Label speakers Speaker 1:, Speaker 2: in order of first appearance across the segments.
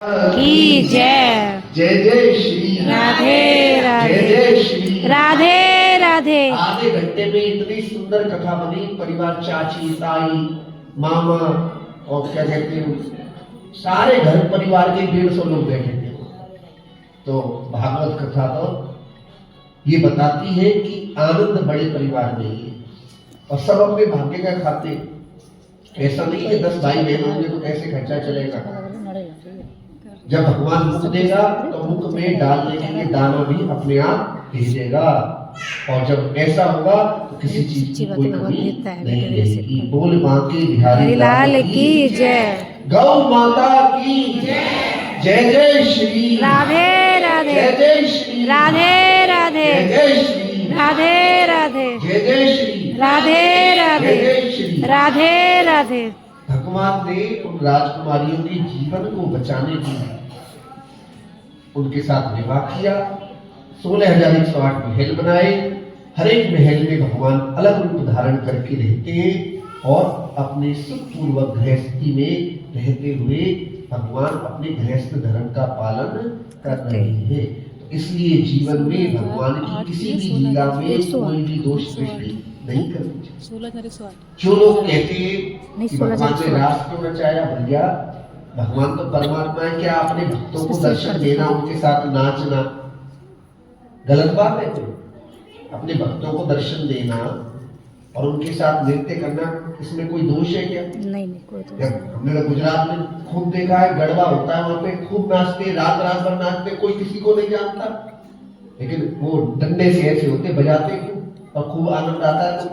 Speaker 1: की जय।
Speaker 2: जय जय श्री
Speaker 1: राधे राधे।
Speaker 2: जय जय श्री
Speaker 1: राधे राधे।
Speaker 2: आधे घंटे में इतनी सुंदर कथा बनी। परिवार, चाची, ताई, मामा और क्या कहते हैं, सारे घर परिवार के 150 लोग बैठे थे। तो भागवत कथा तो ये बताती है कि आनंद बड़े परिवार में ही है और सब अपने भाग्य का खाते। ऐसा नहीं है 10 भाई बहन होंगे तो कैसे खर्चा चलेगा। जब भगवान मुख देगा तो मुख में डालने के लिए दाना भी अपने आप भेजेगा और जब ऐसा होगा तो किसी चीज की कोई कमी नहीं रहेगी। बोल मां के बिहारी
Speaker 1: लाल की जय।
Speaker 2: गौ माता की जय। जय जय श्री
Speaker 1: राधे राधे।
Speaker 2: जय जय श्री
Speaker 1: राधे राधे।
Speaker 2: जय जय श्री
Speaker 1: राधे राधे।
Speaker 2: जय जय श्री
Speaker 1: राधे राधे।
Speaker 2: जय जय श्री
Speaker 1: राधे राधे।
Speaker 2: भगवान ने उन राजकुमारियों के जीवन को बचाने के लिए उनके साथ विवाह किया। 16,108 महल बनाए। हर एक महल में भगवान अलग रूप धारण करके रहते हैं और अपने सुखपूर्वक गृहस्थी में रहते हुए भगवान अपने गृहस्थ धर्म का पालन कर रहे हैं। तो इसलिए जीवन में भगवान की किसी भी लीला में कोई भी दोष सृष्टि नहीं करनी चाहिए। जो लोग कहते हैं कि भगवान ने रास क्यों रचाया, भैया भगवान तो परमात्मा है, क्या अपने भक्तों को दर्शन देना, उनके साथ नाचना गलत बात है? अपने भक्तों को दर्शन देना और उनके साथ नृत्य करना, इसमें कोई दोष है क्या?
Speaker 1: नहीं कोई दोष नहीं।
Speaker 2: हमने तो गुजरात में खूब देखा है, गरबा होता है, वहां पे खूब नाचते, रात रात भर नाचते, कोई किसी को नहीं जानता, लेकिन वो डंडे से ऐसे होते, बजाते क्यों और खूब आनंद आता है, तो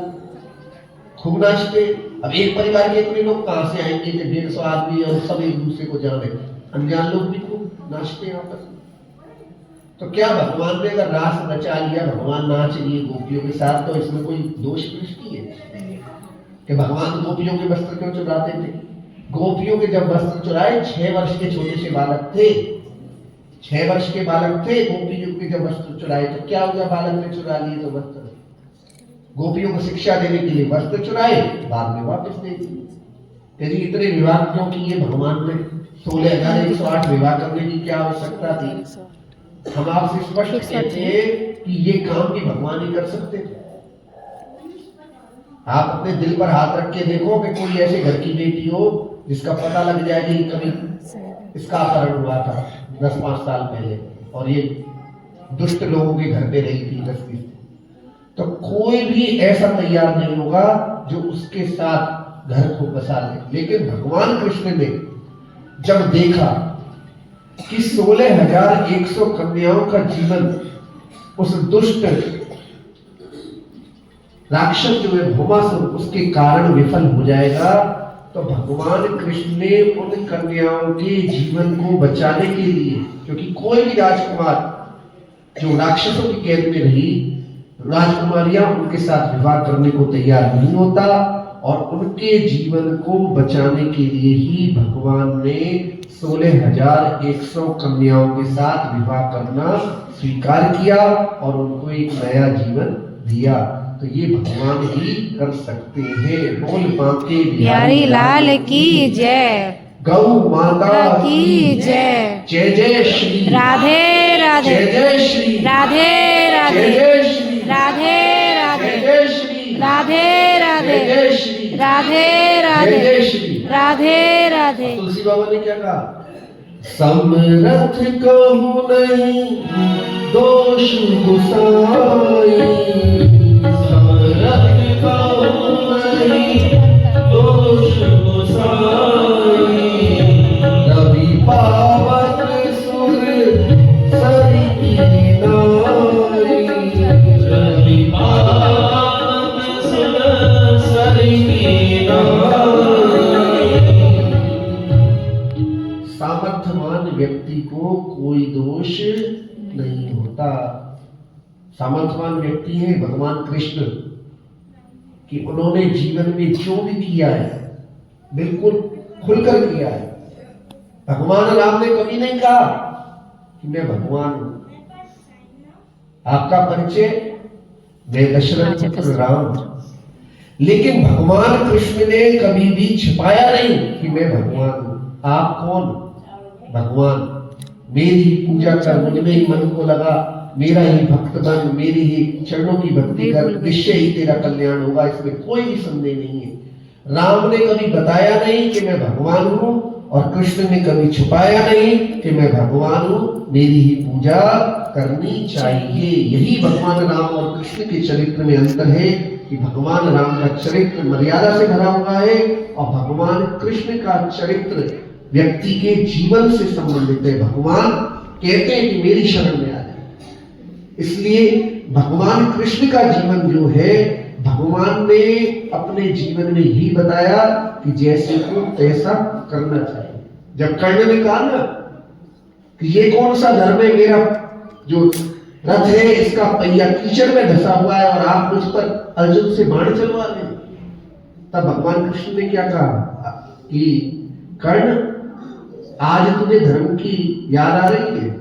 Speaker 2: खूब नाचते। अब एक परिवार के इतने लोग कहां से आएंगे कि 150 आदमी और सब एक दूसरे को जाने, अनजान लोग भी खूब नाचते हैं आपस में। तो क्या भगवान ने अगर रास रचा लिया, भगवान नाच लिए गोपियों के साथ, तो इसमें कोई दोष सृष्टि है कि भगवान गोपियों के वस्त्र क्यों चुराते थे? गोपियों के जब वस्त्र चुराए, 6 वर्ष के छोटे से बालक थे, 6 वर्ष के बालक थे, गोपियों के जब वस्त्र चुराए तो क्या हुआ? बालक ने चुरा लिए तो वस्त्र, गोपियों को शिक्षा देने के लिए वस्त्र चुराए, बाद में वापस दे दिए। यदि इतने विवाह क्यों किए भगवान ने? 16,108 विवाह करने की क्या आवश्यकता थी? हम आपसे स्पष्ट कहते हैं कि ये काम भी भगवान ही कर सकते थे। आप अपने दिल पर हाथ रख के देखो कि कोई ऐसे घर की बेटी हो जिसका पता लग जाए कि कभी इसका अपहरण हुआ था 10-5 साल पहले और ये दुष्ट लोगों के घर पे रही थी 10 दिन, तो कोई भी ऐसा तैयार नहीं होगा जो उसके साथ घर को बसा ले। लेकिन भगवान कृष्ण ने जब देखा कि 16,100 कन्याओं का जीवन उस दुष्ट राक्षस जो है भौमासुर, उसके कारण विफल हो जाएगा, तो भगवान कृष्ण ने उन कन्याओं के जीवन को बचाने के लिए, क्योंकि कोई भी राजकुमार जो राक्षसों की कैद में रही, राजकुमारियां उनके साथ विवाह करने को तैयार नहीं होता और उनके जीवन को बचाने के लिए ही भगवान ने 16,100 कन्याओं के साथ विवाह करना स्वीकार किया और उनको एक नया जीवन दिया। तो ये भगवान ही कर सकते हैं। बोल मां के
Speaker 1: बिहारी लाल की जय।
Speaker 2: गौ माता
Speaker 1: की जय।
Speaker 2: जय जय श्री
Speaker 1: राधे राधे।
Speaker 2: जय जय श्री
Speaker 1: राधे राधे।
Speaker 2: जय जय श्री
Speaker 1: राधे राधे।
Speaker 2: जय जय श्री
Speaker 1: राधे राधे।
Speaker 2: जय जय श्री
Speaker 1: राधे राधे।
Speaker 2: जय जय श्री
Speaker 1: राधे राधे।
Speaker 2: तुलसी बाबा ने क्या कहा? समरथ कहूँ नहीं दोष गुसाई, समरथ कहूँ नहीं दोष गुसाई, रवि पावन सुर सरि की नाई, रवि पावन सुर सरि की नाई। सामर्थ्यवान व्यक्ति को कोई दोष नहीं होता। सामर्थ्यवान व्यक्ति है भगवान कृष्ण, कि उन्होंने जीवन में जो भी किया है बिल्कुल खुलकर किया है। भगवान राम ने कभी नहीं कहा कि मैं भगवान हूं। आपका परिचय, मैं दशरथ पुत्र राम, लेकिन भगवान कृष्ण ने कभी भी छिपाया नहीं कि मैं भगवान हूं। आप कौन? भगवान मेरी ही पूजा कर, मुझ में ही मन को लगा, मेरा ही भक्त बन, मेरी ही चरणों की भक्ति कर, निश्चय ही तेरा कल्याण होगा, इसमें कोई भी संदेह नहीं है। राम ने कभी बताया नहीं कि मैं भगवान हूं, और कृष्ण ने कभी छुपाया नहीं कि मैं भगवान हूं, मेरी ही पूजा करनी चाहिए। यही भगवान राम और कृष्ण के चरित्र में अंतर है कि भगवान राम का चरित्र मर्यादा से भरा हुआ है और भगवान कृष्ण का चरित्र व्यक्ति के जीवन से संबंधित है। भगवान कहते हैं कि मेरी शरण में आ जाए, इसलिए भगवान कृष्ण का जीवन जो है, भगवान ने अपने जीवन में ही बताया कि जैसे को तैसा करना चाहिए। जब कर्ण ने कहा ना कि ये कौन सा धर्म है, मेरा जो रथ है इसका पहिया कीचड़ में धंसा हुआ है और आप मुझ पर अर्जुन से बाण चलवा रहे हैं, तब भगवान कृष्ण ने क्या कहा कि कर्ण आज तुम्हें धर्म की याद आ रही है।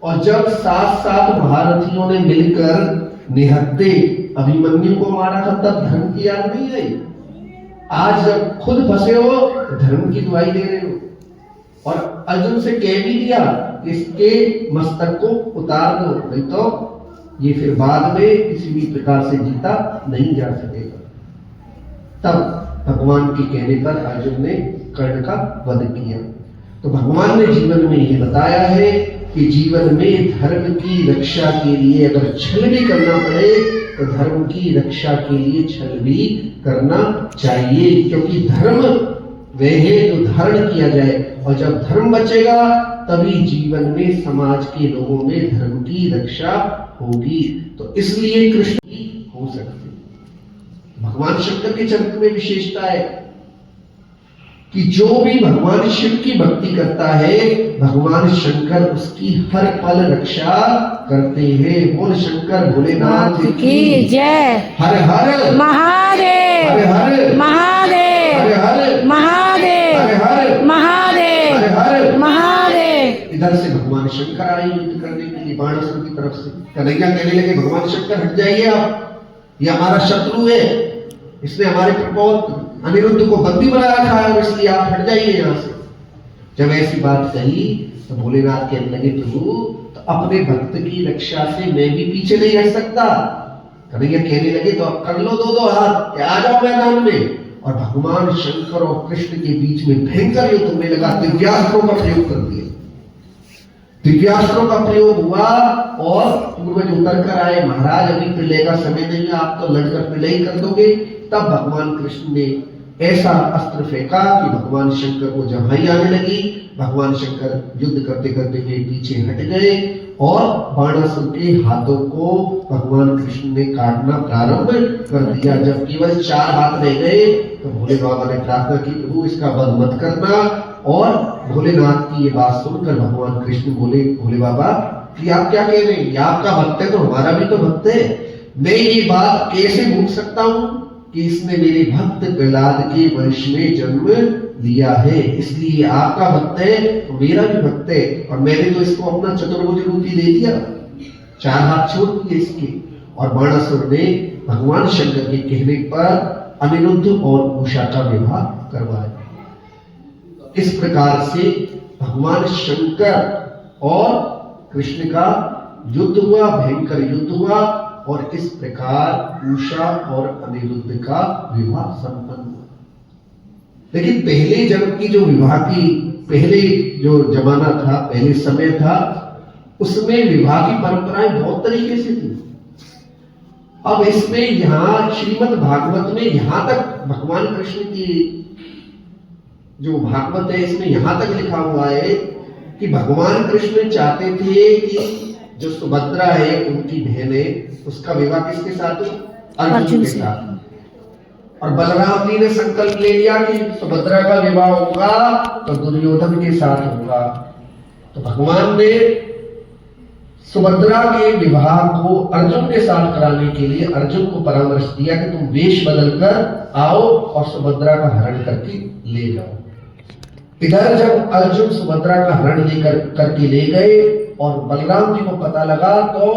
Speaker 2: और जब 7 महारथियों ने मिलकर निहत्ते अभिमन्यु को मारा था, तब धर्म की याद नहीं आई। आज जब खुद फंसे हो धर्म की दुहाई दे रहे हो, और अर्जुन से कह भी दिया कि इसके मस्तक को उतार दो, नहीं तो ये फिर बाद में किसी भी प्रकार से जीता नहीं जा सकेगा। तब भगवान के कहने पर अर्जुन ने कर्ण का वध किया। तो भगवान ने जीवन में ये बताया है कि जीवन में धर्म की रक्षा के लिए अगर छल भी करना पड़े तो धर्म की रक्षा के लिए छल भी करना चाहिए, क्योंकि धर्म वह है जो धारण किया जाए, और जब धर्म बचेगा तभी जीवन में समाज के लोगों में धर्म की रक्षा होगी। तो इसलिए कृष्ण की हो सकती। भगवान शंकर के चरित्र में विशेषता है कि जो भी भगवान शिव की भक्ति करता है, भगवान शंकर उसकी हर पल रक्षा करते हैं। बोल शंकर भोलेनाथ
Speaker 1: की जय।
Speaker 2: हर हर
Speaker 1: महादेव,
Speaker 2: हर हर
Speaker 1: महादेव,
Speaker 2: हर हर
Speaker 1: महादेव,
Speaker 2: हर हर
Speaker 1: महादेव,
Speaker 2: हर हर
Speaker 1: महादेव।
Speaker 2: इधर से भगवान शंकर आए युद्ध करने के लिए बाणासुर की तरफ से। कन्हैया कहने लगे भगवान शंकर हट जाइए आप, ये हमारा शत्रु है, इसने हमारे प्रपोत अनिरुद्ध को बंदी बना रखा है और इसलिए आप हट जाइए यहाँ से। जब ऐसी बात कही तो भोलेनाथ कहने लगे प्रभु, तो अपने भक्त की रक्षा से मैं भी पीछे नहीं हट सकता। कन्हैया कहने लगे तो अब कर लो दो हाथ, आ जाओ मैदान में। और भगवान शंकर और कृष्ण के बीच में भयंकर युद्ध होने लगा। दिव्यास्त्रों का प्रयोग कर दिया, दिव्यास्त्रों का प्रयोग हुआ और पूर्वज उतर कर आए, महाराज अभी प्रलय का समय नहीं है, आप तो लड़कर प्रलय कर दोगे। तब भगवान कृष्ण ने ऐसा अस्त्र फेंका कि भगवान शंकर को जमाई आने लगी। भगवान शंकर युद्ध करते करते हुए पीछे हट गए और बाणासुर के हाथों को भगवान कृष्ण ने काटना प्रारंभ कर दिया। जब केवल 4 हाथ रह गए तो भोले बाबा ने प्रार्थना की प्रभु इसका वध मत करना। और भोलेनाथ की ये बात सुनकर भगवान कृष्ण बोले भोले बाबा कि आप क्या कह रहे हैं, ये आपका भक्त है तो हमारा भी तो भक्त है, मैं ये बात कैसे भूल सकता हूँ कि इसने मेरे भक्त प्रहलाद के वंश में जन्म लिया है, इसलिए आपका भक्त है तो मेरा भी भक्त है। और मैंने तो इसको अपना चतुर्भुज रूपी दे दिया, 4 हाथ छोड़ दिए इसके। और बाणासुर ने भगवान शंकर के कहने पर अनिरुद्ध और उषा का विवाह करवाया। इस प्रकार से भगवान शंकर और कृष्ण का युद्ध हुआ, भयंकर युद्ध हुआ, और इस प्रकार उषा और अनिरुद्ध का विवाह संपन्न हुआ। लेकिन पहले जन्म की जो विवाह की पहले जो जमाना था, पहले समय था, उसमें विवाह की परंपराएं बहुत तरीके से थी। अब इसमें यहां श्रीमद् भागवत में यहां तक भगवान कृष्ण की जो भागवत है इसमें यहां तक लिखा हुआ है कि भगवान कृष्ण चाहते थे कि जो सुभद्रा है उनकी बहन है उसका विवाह किसके साथ हो, अर्जुन के साथ। और बलराम जी ने संकल्प ले लिया कि सुभद्रा का विवाह होगा तो दुर्योधन के साथ होगा। तो भगवान ने सुभद्रा के विवाह को अर्जुन के साथ कराने के लिए अर्जुन को परामर्श दिया कि तुम वेश बदलकर आओ और सुभद्रा का हरण करके ले जाओ। इधर जब अर्जुन सुभद्रा का हरण लेकर करके ले गए और बलराम जी को पता लगा तो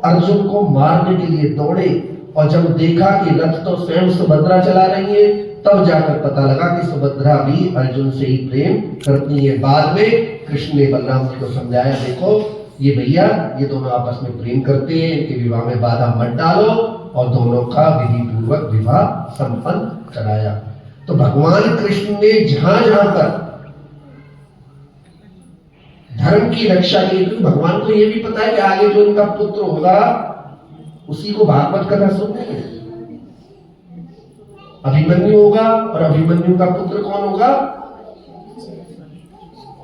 Speaker 2: अर्जुन को मारने के लिए दौड़े, और जब देखा कि रथ तो स्वयं सुभद्रा चला रही है तब जाकर पता लगा कि सुभद्रा भी अर्जुन से ही प्रेम करती है। बाद में कृष्ण ने बलराम जी को समझाया, देखो ये भैया ये दोनों आपस में प्रेम करते हैं, इनके विवाह में बाधा मत डालो, और दोनों का विधि पूर्वक विवाह संपन्न कराया। तो भगवान कृष्ण ने जहां जहां पर धर्म की रक्षा की, भगवान को यह भी पता है कि आगे जो उनका पुत्र होगा उसी को भागवत कथा सुननी है। अभिमन्यु होगा, और अभिमन्यु का पुत्र कौन होगा?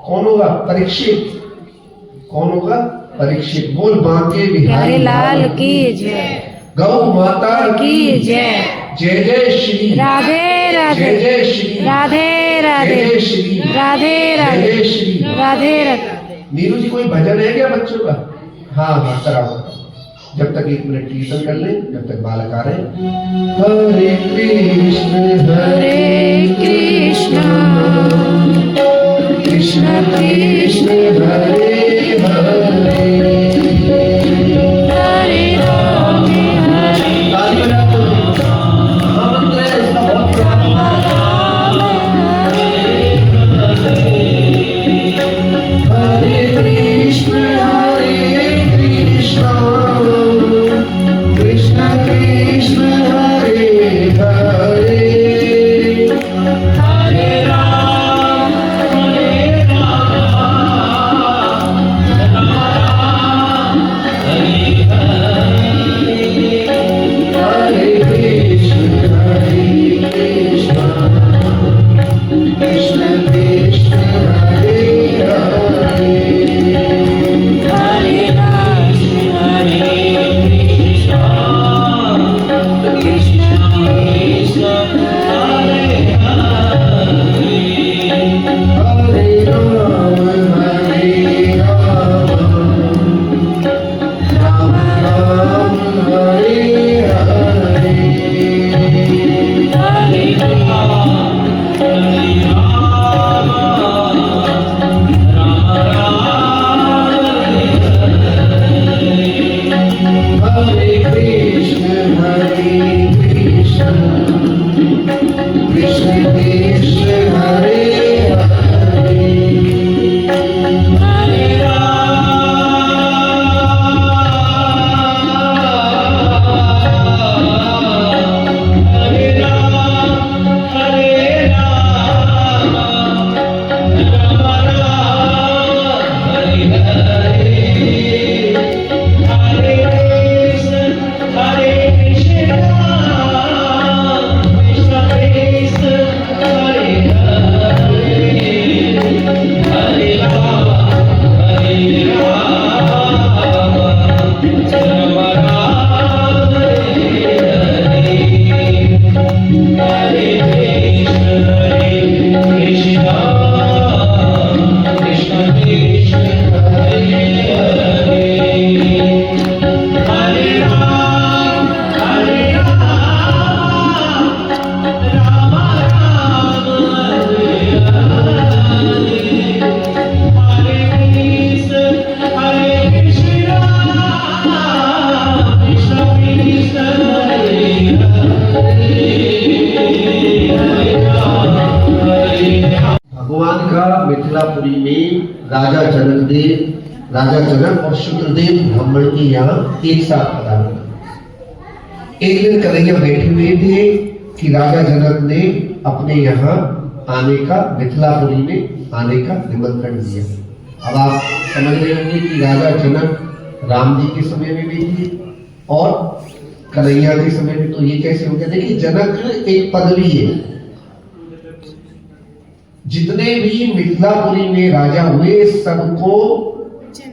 Speaker 2: कौन होगा? परीक्षित। कौन होगा? परीक्षित। बोल बांके बिहारी
Speaker 1: लाल की जय,
Speaker 2: गौ माता
Speaker 1: की जय,
Speaker 2: जय जय श्री
Speaker 1: राधे राधे,
Speaker 2: जय जय श्री
Speaker 1: राधे राधे,
Speaker 2: जय जय श्री
Speaker 1: राधे राधे,
Speaker 2: जय जय श्री
Speaker 1: राधे राधे।
Speaker 2: नीरू जी कोई भजन है क्या बच्चों का? हाँ हाँ कराओ, जब तक 1 मिनट कीर्तन कर ले, जब तक बालक आ रहे। हरे कृष्ण कृष्ण कृष्ण हरे हरे,
Speaker 1: हरे राम हरे
Speaker 2: कृष्ण कृष्ण हरे हरे,
Speaker 1: हरे राम
Speaker 2: हरे कृष्ण कृष्ण कृष्ण हरे हरे,
Speaker 1: हरे राम हरे कृष्ण कृष्ण हरे
Speaker 2: हरे राम राम राम हरे हरे,
Speaker 1: हरे
Speaker 2: हरे कृष्ण कृष्ण कृष्ण हरे हरे,
Speaker 1: हरे
Speaker 2: भगवान का मिथिलापुरी में राजा जनक और शुक्रदेव ब्राह्मण के यहाँ एक साथ पधारना। एक दिन कन्हैया बैठे हुए थे कि राजा जनक ने अपने यहाँ आने का, मिथिलापुरी में आने का निमंत्रण दिया। अब आप समझ रहे होंगे कि राजा जनक राम जी के समय में भी थे और कन्हैया के समय में, तो ये कैसे हो गया? देखिए, जनक एक पदवी है। जितने भी मिथिलापुरी में राजा हुए सबको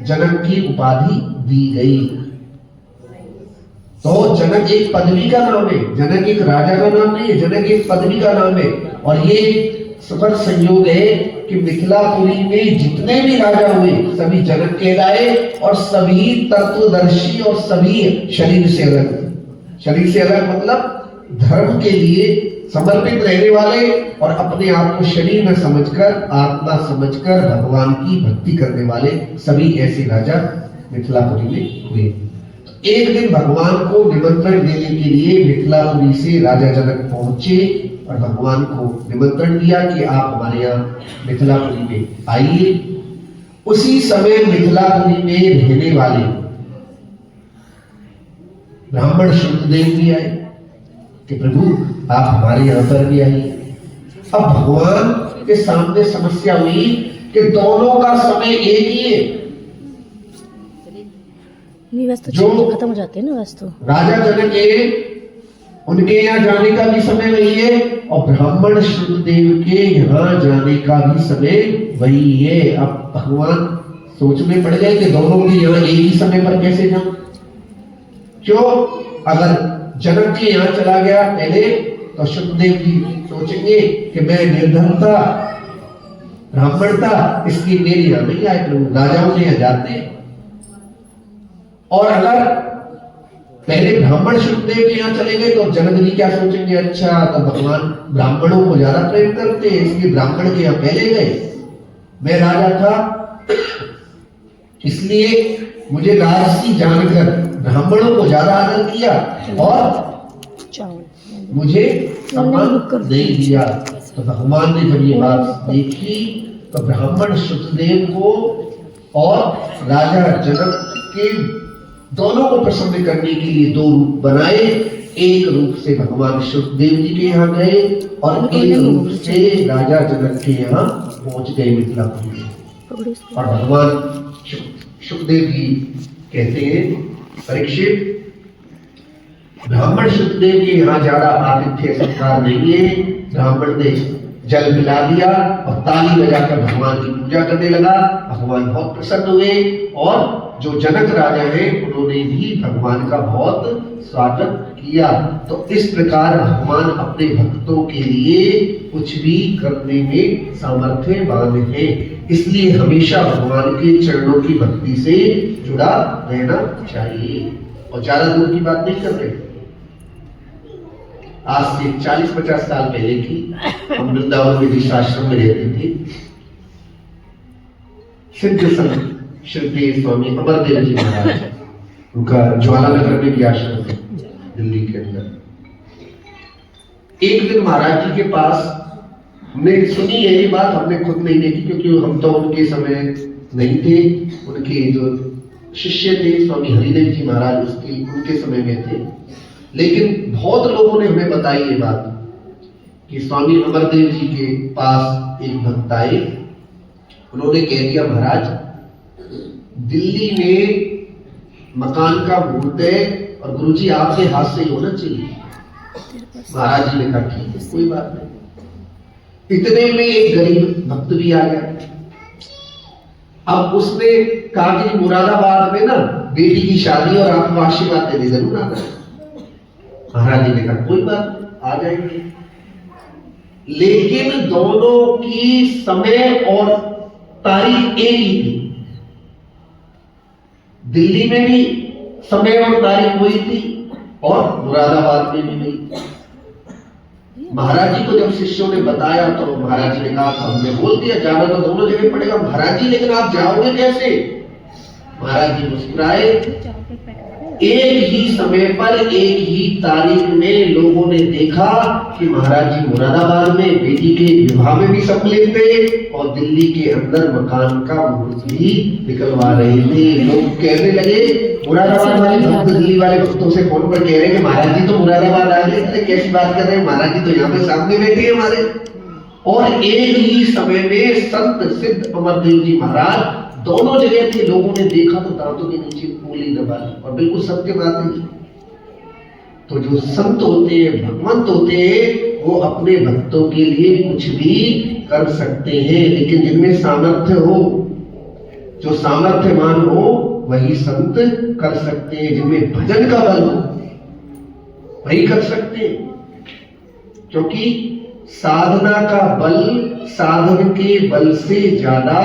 Speaker 2: जनक की उपाधि दी गई। तो जनक एक पदवी का नाम है, जनक एक राजा का नाम नहीं है, जनक एक पदवी का नाम है। और ये सुखद संयोग है कि मिथिलापुरी में जितने भी राजा हुए सभी जनक कहलाए, और सभी तत्वदर्शी और सभी शरीर से अलग। शरीर से अलग मतलब धर्म के लिए समर्पित रहने वाले और अपने आप को शरीर न समझकर, आत्मा समझकर भगवान की भक्ति करने वाले सभी ऐसे राजा मिथिलापुरी में हुए। एक दिन भगवान को निमंत्रण देने के लिए मिथिलापुरी से राजा जनक पहुंचे और भगवान को निमंत्रण दिया कि आप हमारे यहाँ मिथिलापुरी में आइए। उसी समय मिथिलापुरी में रहने वाले ब्राह्मण शुद्धदेव भी आए कि प्रभु आप हमारे यहां पर भी आइए। अब भगवान के सामने समस्या हुई कि दोनों का समय एक ही है।
Speaker 3: वस्तु
Speaker 2: जो
Speaker 3: खत्म हो जाते हैं ना वस्तु।
Speaker 2: राजा जनक है, उनके यहाँ जाने का भी समय वही है और ब्राह्मण शुद्धदेव के यहाँ जाने का भी समय वही है। अब भगवान सोच में पड़ गए कि दोनों के यहाँ एक ही समय पर कैसे जाऊं। क्यों? अगर जनक के यहाँ चला गया पहले तो शुद्धदेव जी सोचेंगे कि मैं निर्धन था, ब्राह्मण था, इसलिए मेरे यहाँ नहीं आए प्रभु, राजाओं के यहाँ जाते हैं। और अगर पहले ब्राह्मण शुद्धदेव के यहाँ चले गए तो जनक जी क्या सोचेंगे, अच्छा तो भगवान ब्राह्मणों को ज्यादा प्रेम करते हैं इसलिए ब्राह्मण के यहाँ पहले गए, मैं राजा था इसलिए मुझे राजसी जानकर ब्राह्मणों को ज्यादा आदर किया और मुझे सम्मान नहीं दिया। तो भगवान ने जब ये बात देखी तो ब्राह्मण शुद्धदेव को और राजा जनक के दोनों को प्रसन्न करने के लिए दो रूप बनाए। एक रूप से भगवान शुद्धदेव जी के यहाँ गए और एक रूप से राजा जनक के यहाँ पहुंच गए मिथिलापुरी में। और भगवान शुद्धदेव जी कहते हैं, परीक्षित ब्राह्मण शुद्धदेव के यहाँ ज्यादा आतिथ्य सत्कार नहीं है। ब्राह्मण ने जल पिला दिया और ताली बजाकर भगवान की पूजा करने लगा। भगवान बहुत प्रसन्न हुए और जो जनक राजा हैं उन्होंने भी भगवान का बहुत स्वागत किया। तो इस प्रकार भगवान अपने भक्तों के लिए कुछ भी करने में सामर्थ्यवान है। इसलिए हमेशा भगवान के चरणों की भक्ति से जुड़ा रहना चाहिए। और ज्यादा दूर की बात नहीं कर रहे, आज से 40-50 साल पहले की हम वृंदावन में जिस आश्रम में रहते थे, सिद्ध संत श्री स्वामी अमरदेव जी महाराज, उनका ज्वाला नगर में भी आश्रम है दिल्ली के अंदर। एक दिन महाराज जी के पास हमने सुनी है ये बात, हमने खुद नहीं देखी क्योंकि हम तो उनके समय नहीं थे। उनके जो शिष्य थे स्वामी हरिदेव जी महाराज उनके समय में थे। लेकिन बहुत लोगों ने हमें बताई ये बात कि स्वामी अमरदेव जी के पास एक भक्त आए, उन्होंने कह दिया महाराज दिल्ली में मकान का मुहूर्त है और गुरुजी आपके हाथ से ही होना चाहिए। महाराज जी ने कहा ठीक है कोई बात नहीं। इतने में एक गरीब भक्त भी आ गया। अब उसने कहा कि मुरादाबाद में ना बेटी की शादी और आपको आशीर्वाद देने जरूर आना। महाराज जी ने कहा कोई बात आ जाएंगे। लेकिन दोनों की समय और तारीख एक ही थी। दिल्ली में भी समय और तारीख वही थी और मुरादाबाद में भी वही। महाराज जी को जब शिष्यों ने बताया तो महाराज जी ने कहा तो हमने बोल दिया जाना तो दोनों जगह पड़ेगा। महाराज जी लेकिन आप जाओगे कैसे? महाराज जी मुस्कुराए। एक ही समय पर एक ही तारीख में लोगों ने देखा कि महाराज जी मुरादाबाद में बेटी के विवाह में भी सम्मिलित थे और दिल्ली के अंदर मकान का मुहूर्त भी निकलवा रहे थे। लोग कहने लगे, मुरादाबाद वाले भक्त दिल्ली वाले भक्तों से फोन पर कह रहे हैं कि महाराज जी तो मुरादाबाद आ गए। अरे कैसी बात कर रहे हैं, महाराज जी तो यहाँ पे सामने बैठे हैं हमारे। और एक ही समय में संत सिद्ध अमरदेव जी महाराज दोनों जगह थे। लोगों ने देखा तो दांतों के नीचे उंगली दबा ली और बिल्कुल सत्य बात है। तो जो संत होते हैं, भगवंत होते हैं, वो अपने भक्तों के लिए कुछ भी कर सकते हैं। लेकिन जिनमें सामर्थ्य हो, जो सामर्थ्यवान हो, वही संत कर सकते हैं। जिनमें भजन का बल हो वही कर सकते हैं। क्योंकि साधना का बल साधन के बल से ज्यादा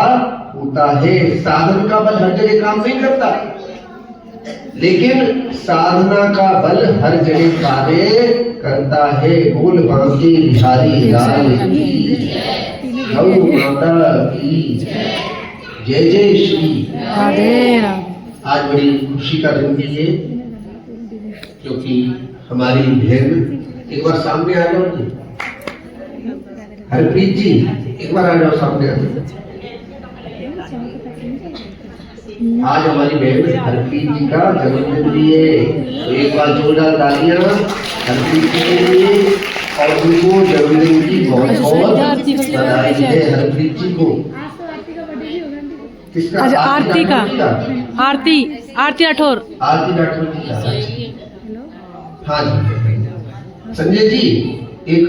Speaker 2: होता है। साधन का बल हर जगह काम नहीं करता, लेकिन साधना का बल हर जगह कार्य करता है। बोल बांके बिहारी लाल की, गौ माता की जय जय श्री राधे। आज बड़ी खुशी का दिन भी है क्योंकि हमारी बहन, एक बार सामने आ जाओ जी, हरप्रीत जी एक बार आ जाओ सामने आ जाओ। आज हमारी बहन हरप्रीत जी का जन्मदिन भी है, तो एक बार जोरदार तालियां हरप्रीत जी के लिए और उनको जन्मदिन की बहुत बहुत बधाई है हरप्रीत जी को। किसका?
Speaker 4: अच्छा, आरती का। आरती राठौर।
Speaker 2: आरती राठौर जी का। हाँ जी संजय जी, एक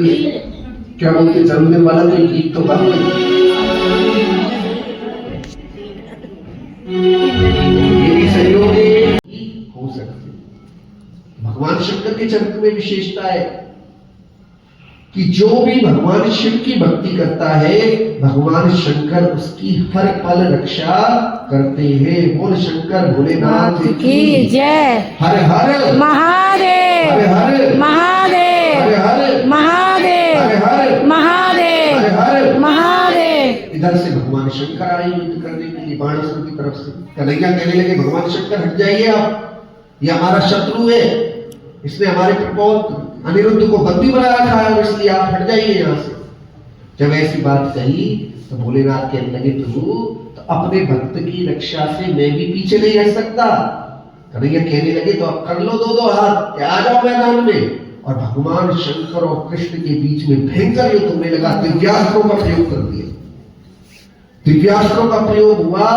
Speaker 2: क्या बोलते जन्मदिन वाला कोई गीत तो गाओ। ये भी सहयोग हो सकते। भगवान शंकर के चरित्र में विशेषता है कि जो भी भगवान शिव की भक्ति करता है भगवान शंकर उसकी हर पल रक्षा करते हैं। बोल शंकर भोलेनाथ
Speaker 3: की जय।
Speaker 2: हर हर
Speaker 3: महादेव।
Speaker 2: हर हर
Speaker 3: महादेव।
Speaker 2: हर हर
Speaker 3: महादेव।
Speaker 2: हर हर
Speaker 3: महादेव।
Speaker 2: हर हर
Speaker 3: महादेव।
Speaker 2: इधर से भगवान शंकर आए युद्ध करने के लिए बाणासुर की तरफ से। कन्हैया कहने लगे भगवान शंकर हट जाइए आप, ये हमारा शत्रु है, इसने हमारे प्रपोत अनिरुद्ध को बंदी बना रखा है और इसलिए आप हट जाइए यहाँ से। जब ऐसी बात कही तो भोलेनाथ कहने लगे प्रभु तो अपने भक्त की रक्षा से मैं भी पीछे नहीं हट सकता। कन्हैया कहने लगे तो अब कर लो दो हाथ, आ जाओ मैदान में। और भगवान शंकर और कृष्ण के बीच में भयंकर युद्ध होने लगा। दिव्यास्त्रों का प्रयोग कर दिया, दिव्यास्त्रों का प्रयोग हुआ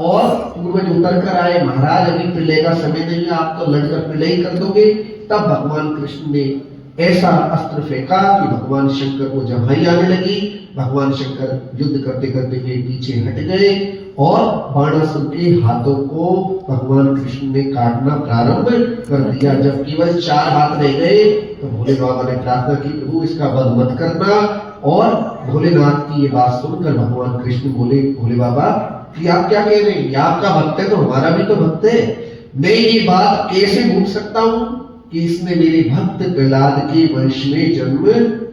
Speaker 2: और पूर्वज उतर कर आए, महाराज अभी प्रलय का समय नहीं है, आप तो लड़कर प्रलय कर दोगे। तब भगवान कृष्ण ने ऐसा अस्त्र फेंका कि भगवान शंकर को जमाई आने लगी। भगवान शंकर युद्ध करते करते हुए पीछे हट गए और बाणासुर के हाथों को भगवान कृष्ण ने काटना प्रारंभ कर दिया। जब केवल 4 हाथ रह गए तो भोले बाबा ने प्रार्थना की प्रभु इसका वध मत करना। और भोलेनाथ की ये बात सुनकर भगवान कृष्ण बोले भोले बाबा कि आप क्या कह रहे हैं, ये आपका भक्त है तो हमारा भी तो भक्त है। मैं ये बात कैसे भूल सकता हूँ कि इसने मेरे भक्त प्रहलाद के वंश में जन्म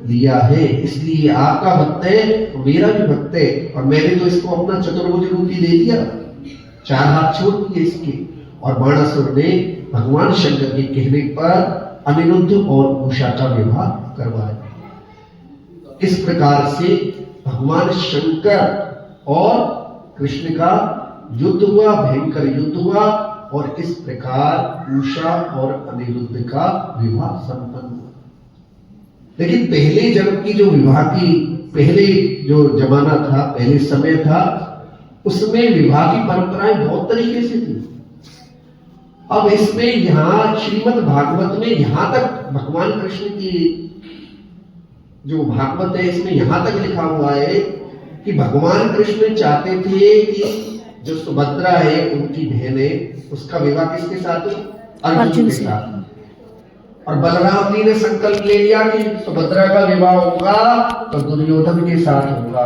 Speaker 2: लिया है, इसलिए आपका भक्त है तो मेरा भी भक्त है। और मैंने तो इसको अपना चतुर्भुज रूपी ले लिया, 4 हाथ छोड़ दिए इसके। और बाणासुर ने भगवान शंकर के कहने पर अनिरुद्ध और उषा का विवाह करवाया। इस प्रकार से भगवान शंकर और कृष्ण का युद्ध हुआ, भयंकर युद्ध हुआ और इस प्रकार उषा और अनिरुद्ध का विवाह संपन्न हुआ। लेकिन पहले जन्म की जो विवाह की पहले जो जमाना था, पहले समय था, उसमें विवाह की परंपराएं बहुत तरीके से थी। अब इसमें यहाँ श्रीमद् भागवत में यहाँ तक भगवान कृष्ण की जो भागवत है इसमें यहाँ तक लिखा हुआ है कि भगवान कृष्ण चाहते थे कि जो सुभद्रा है उनकी बहन है उसका विवाह किसके साथ हो? अर्जुन के साथ। और बलराम जी ने संकल्प ले लिया कि सुभद्रा का विवाह होगा तो दुर्योधन के साथ होगा।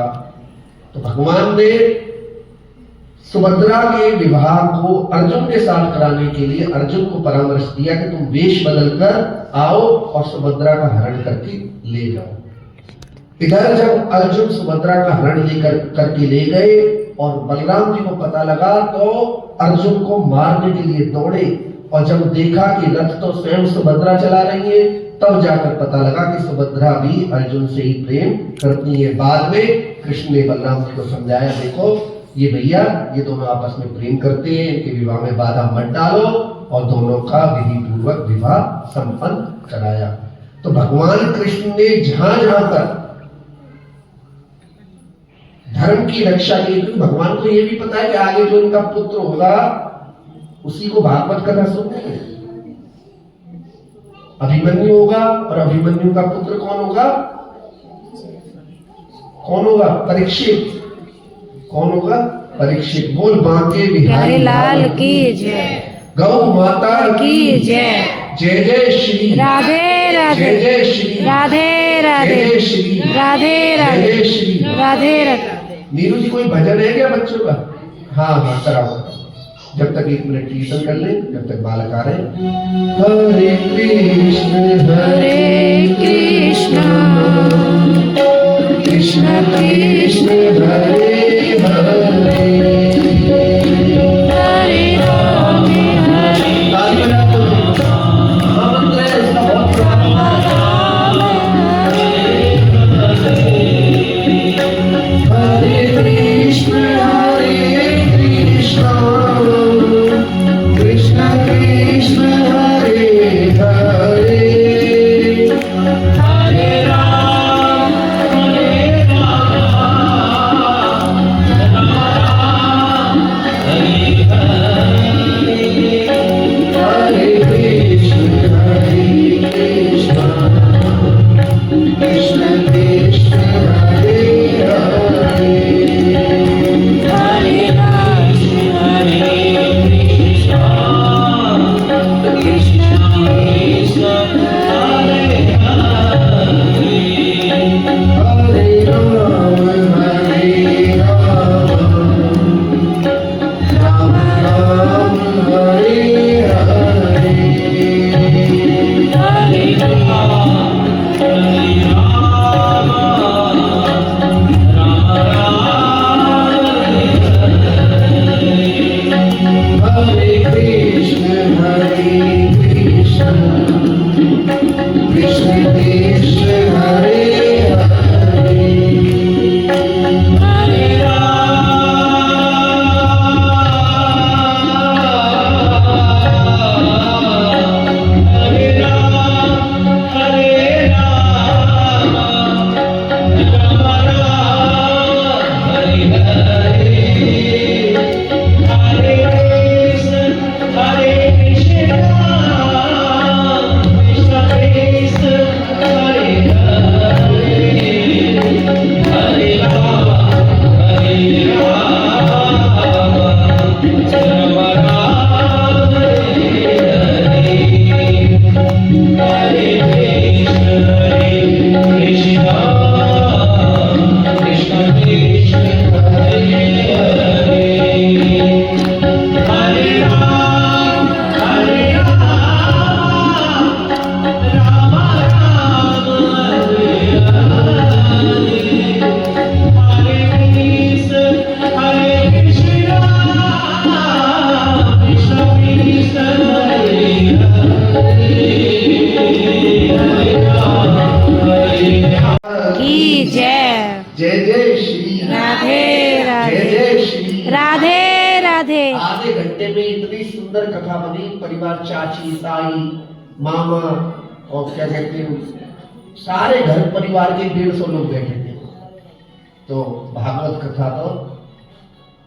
Speaker 2: तो भगवान ने सुभद्रा के विवाह को अर्जुन के साथ कराने के लिए अर्जुन को परामर्श दिया कि तुम वेश बदलकर आओ और सुभद्रा का हरण करके ले जाओ। इधर जब अर्जुन सुभद्रा का हरण लेकर करके ले गए और बलराम जी को पता लगा तो अर्जुन को मारने के लिए दौड़े और जब देखा कि रथ तो स्वयं सुभद्रा चला रही है तब जाकर पता लगा कि सुभद्रा भी अर्जुन से ही प्रेम करती है। बाद में कृष्ण ने बलराम जी को समझाया देखो ये भैया ये दोनों आपस में प्रेम करते हैं, इनके विवाह में बाधा मत डालो और दोनों का विधि पूर्वक विवाह संपन्न कराया। तो भगवान कृष्ण ने जहां जहां पर धर्म की रक्षा की, भगवान को यह भी पता है कि आगे जो इनका पुत्र होगा उसी को भागवत कथा सुनते हैं। अभिमन्यु होगा और अभिमन्यु का पुत्र कौन होगा? कौन होगा? परीक्षित। कौन होगा? परीक्षित। बोल बांके बिहारी
Speaker 3: लाल की जय।
Speaker 2: गौ माता
Speaker 3: की जय।
Speaker 2: जय जय श्री
Speaker 3: राधे राधे।
Speaker 2: जय जय श्री
Speaker 3: राधे राधे।
Speaker 2: जय जय श्री
Speaker 3: राधे राधे।
Speaker 2: जय जय श्री
Speaker 3: राधे राधे।
Speaker 2: नीरू जी कोई भजन है क्या बच्चों का? हाँ कराओ। जब तक 1 मिनट कीर्तन कर ले, जब तक बालक आ रहे। हरे कृष्ण कृष्ण कृष्ण हरे हरे
Speaker 3: हरे राम
Speaker 2: हरे कृष्ण आधे घंटे में इतनी सुंदर कथा बनी। परिवार, चाची, ताई, मामा और क्या कहते हैं, सारे घर परिवार के 150 लोग बैठे थे। तो भागवत कथा तो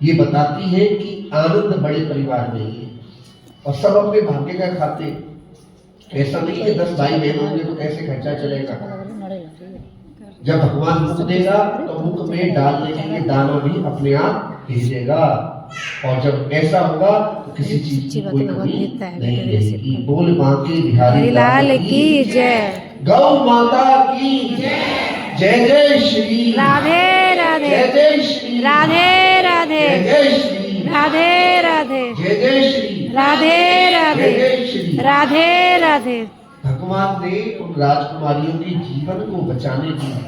Speaker 2: ये बताती है कि आनंद बड़े परिवार में ही है और सब अपने भाग्य का खाते। ऐसा नहीं है 10 भाई बहन होंगे तो कैसे खर्चा चलेगा। जब भगवान मुख देगा तो मुख में डालने के लिए दाना भी अपने आप भेजेगा और जब ऐसा होगा तो किसी चीज की कोई कमी नहीं रहेगी। बोल बांके बिहारी
Speaker 3: लाल की जय।
Speaker 2: गौ माता की जय। जय श्री
Speaker 3: राधे राधे।
Speaker 2: जय श्री
Speaker 3: राधे राधे।
Speaker 2: जय श्री
Speaker 3: राधे राधे।
Speaker 2: जय श्री
Speaker 3: राधे राधे।
Speaker 2: जय श्री
Speaker 3: राधे राधे।
Speaker 2: भगवान ने उन राजकुमारियों के जीवन को बचाने के लिए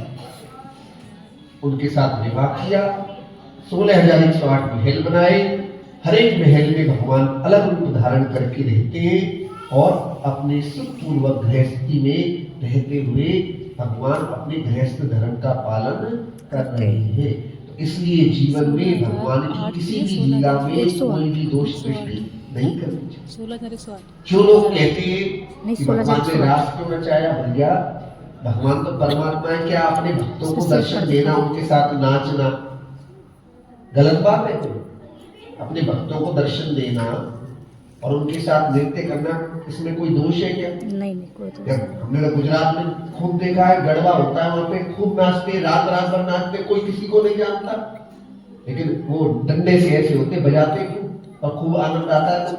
Speaker 2: उनके साथ विवाह किया। 16,108 महल बनाए। हर एक महल में भगवान अलग रूप धारण करके रहते हैं और अपने सुखपूर्वक गृहस्थी में रहते हुए भगवान अपने गृहस्थ धर्म का पालन कर रहे हैं। तो इसलिए जीवन में भगवान की किसी भी लीला में कोई भी दोष सृष्टि नहीं करनी चाहिए। जो लोग कहते हैं कि भगवान ने रास क्यों रचाया, भैया भगवान तो परमात्मा है, क्या अपने भक्तों को दर्शन देना, उनके साथ नाचना गलत बात है? अपने भक्तों को दर्शन देना और उनके साथ नृत्य करना, इसमें कोई दोष है क्या?
Speaker 3: नहीं कोई दोष।
Speaker 2: हमने तो गुजरात में खूब देखा है, गरबा होता है, वहां पे खूब नाचते, रात रात भर नाचते, कोई किसी को नहीं जानता, लेकिन वो डंडे से ऐसे होते, बजाते क्यों और खूब आनंद आता है, तो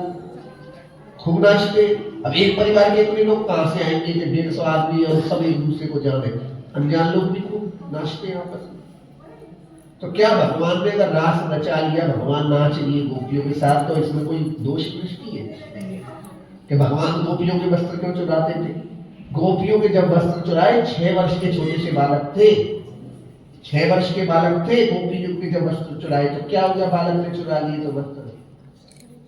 Speaker 2: खूब नाचते। अब एक परिवार के इतने लोग कहां से आएंगे कि 150 आदमी और सब एक दूसरे को जाने, अनजान लोग भी खूब नाचते हैं आपस में। तो क्या भगवान ने अगर रास रचा लिया, भगवान नाच लिए गोपियों के साथ, तो इसमें कोई दोष दृष्टि है कि भगवान गोपियों के वस्त्र क्यों चुराते थे? गोपियों के जब वस्त्र चुराए, 6 वर्ष के छोटे से बालक थे, 6 वर्ष के बालक थे, गोपियों के जब वस्त्र चुराए तो क्या हुआ? बालक ने चुरा लिए तो वस्त्र,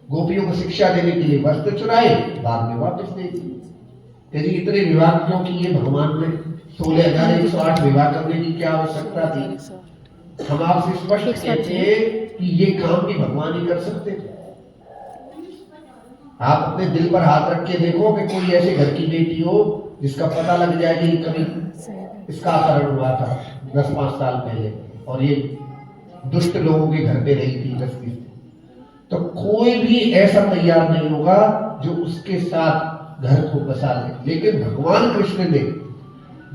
Speaker 2: गोपियों को शिक्षा देने के लिए वस्त्र चुराए, बाद में वापस दे दिए। यदि इतने विवाह क्यों किए भगवान ने? 16,108 विवाह करने की क्या आवश्यकता थी? हम आपसे स्पष्ट कहते हैं कि ये काम भी भगवान ही कर सकते थे। आप अपने दिल पर हाथ रख के देखो कि कोई ऐसे घर की बेटी हो जिसका पता लग जाए कि कभी इसका अपहरण हुआ था 10-5 साल पहले और ये दुष्ट लोगों के घर पे रही थी 10 दिन, तो कोई भी ऐसा तैयार नहीं होगा जो उसके साथ घर को बसा ले। लेकिन भगवान कृष्ण ने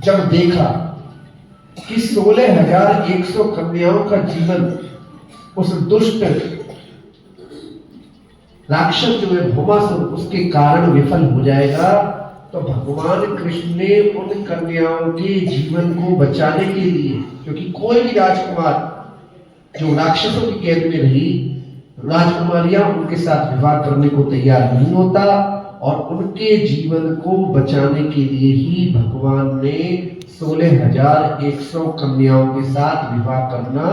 Speaker 2: जब देखा कि 16,100 कन्याओं का जीवन उस दुष्ट राक्षस जो है भौमासुर, उसके कारण विफल हो जाएगा, तो भगवान कृष्ण ने उन कन्याओं के जीवन को बचाने के लिए, क्योंकि कोई भी राजकुमार जो राक्षसों की कैद में रही, राजकुमारियां उनके साथ विवाह करने को तैयार नहीं होता, और उनके जीवन को बचाने के लिए ही भगवान ने 16,100 कन्याओं के साथ विवाह करना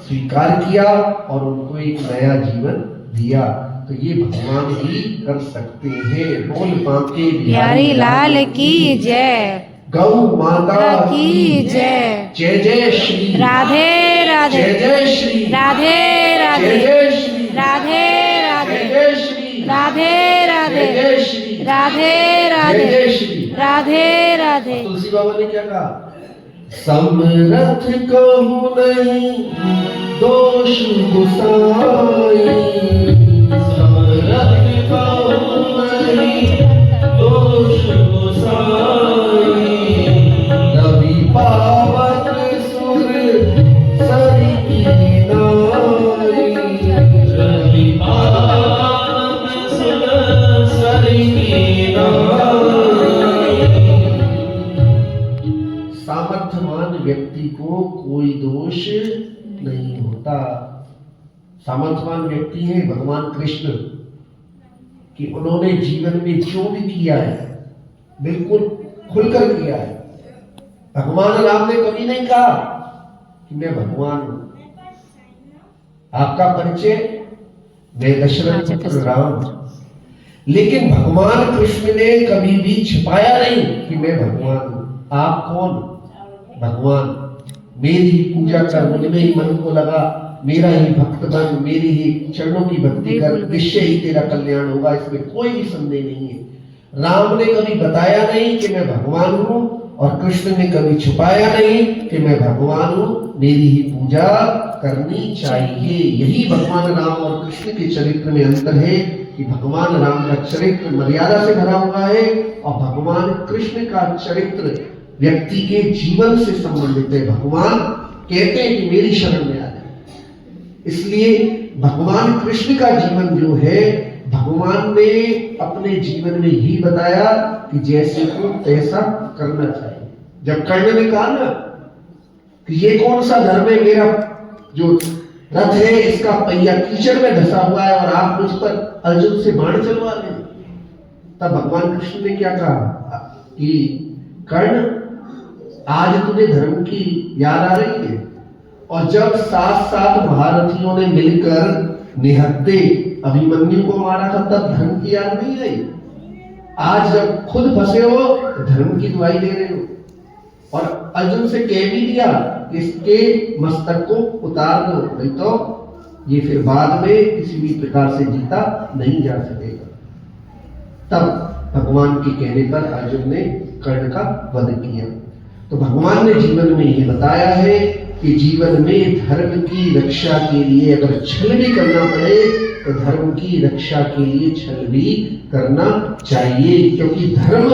Speaker 2: स्वीकार किया और उनको एक नया जीवन दिया। तो ये भगवान ही कर सकते हैं। बोल बांके
Speaker 3: बिहारी लाल की जय।
Speaker 2: गौ माता
Speaker 3: की जय।
Speaker 2: जय जय श्री
Speaker 3: राधे राधे।
Speaker 2: जय जय श्री
Speaker 3: राधे राधे।
Speaker 2: जय जय श्री
Speaker 3: राधे राधे।
Speaker 2: जय श्री
Speaker 3: राधे राधे।
Speaker 2: जय श्री
Speaker 3: राधे राधे।
Speaker 2: जय श्री
Speaker 3: राधे राधे।
Speaker 2: तुलसी बाबा ने क्या कहा? समरथ कहूँ नहीं दोष गुसाई, समरथ कहूँ नहीं दोष गुसाई, रवि पावन सुर सरि की नाई, रवि पावन सुर सरि की नाई। सामर्थ्यवान व्यक्ति को कोई दोष नहीं होता। सामर्थ्यवान व्यक्ति है भगवान कृष्ण, कि उन्होंने जीवन में जो भी किया है बिल्कुल खुलकर किया है। भगवान राम ने कभी नहीं कहा कि मैं भगवान हूं। आपका परिचय, मैं दशरथ पुत्र राम। लेकिन भगवान कृष्ण ने कभी भी छिपाया नहीं कि मैं भगवान हूं। आप कौन? भगवान। मेरी पूजा कर, मुझ में ही मन को लगा मेरा ही भक्त बन, मेरी ही चरणों की भक्ति कर, निश्चय ही तेरा कल्याण होगा, इसमें कोई भी संदेह नहीं है। राम ने कभी बताया नहीं कि मैं भगवान हूं, और कृष्ण ने कभी छुपाया नहीं कि मैं भगवान हूं, मेरी ही पूजा करनी चाहिए। यही भगवान राम और कृष्ण के चरित्र में अंतर है कि भगवान राम का चरित्र मर्यादा से भरा हुआ है और भगवान कृष्ण का चरित्र व्यक्ति के जीवन से संबंधित है। भगवान कहते हैं कि मेरी शरण में आ जाए। इसलिए भगवान कृष्ण का जीवन जो है, भगवान ने अपने जीवन में ही बताया कि जैसे को तैसा करना चाहिए। जब कर्ण ने कहा ना कि ये कौन सा धर्म है, मेरा जो रथ है इसका पहिया कीचड़ में धंसा हुआ है और आप मुझ पर अर्जुन से बाण चलवा रहे हैं, तब भगवान कृष्ण ने क्या कहा कि कर्ण, आज तुझे धर्म की याद आ रही है? और जब 7 महारथियों ने मिलकर निहत्ते अभिमन्यु को मारा था, तब धर्म की याद नहीं आई? आज जब खुद फंसे हो तो धर्म की दुहाई दे रहे हो। और अर्जुन से कह भी दिया कि इसके मस्तक को उतार दो, नहीं तो ये फिर बाद में किसी भी प्रकार से जीता नहीं जा सकेगा। तब भगवान के कहने पर अर्जुन ने कर्ण का वध किया। तो भगवान ने जीवन में ये बताया है कि जीवन में धर्म की रक्षा के लिए अगर छल भी करना पड़े तो धर्म की रक्षा के लिए छल भी करना चाहिए, क्योंकि धर्म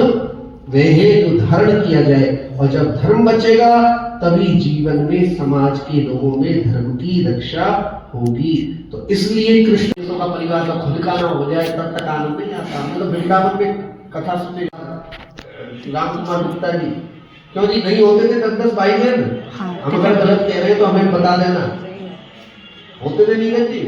Speaker 2: वह है जो धारण किया जाए, और जब धर्म बचेगा तभी जीवन में समाज के लोगों में धर्म की रक्षा होगी। तो इसलिए कृष्ण का परिवार का खुद का ना हो जाए तब तक आनंद नहीं आता। मतलब वृंदावन में कथा सुनने राम कुमार गुप्ता जी, क्यों जी नहीं होते थे 10-10 भाई बहन? हम अगर गलत कह रहे हैं तो हमें बता देना। होते थे नहीं जी?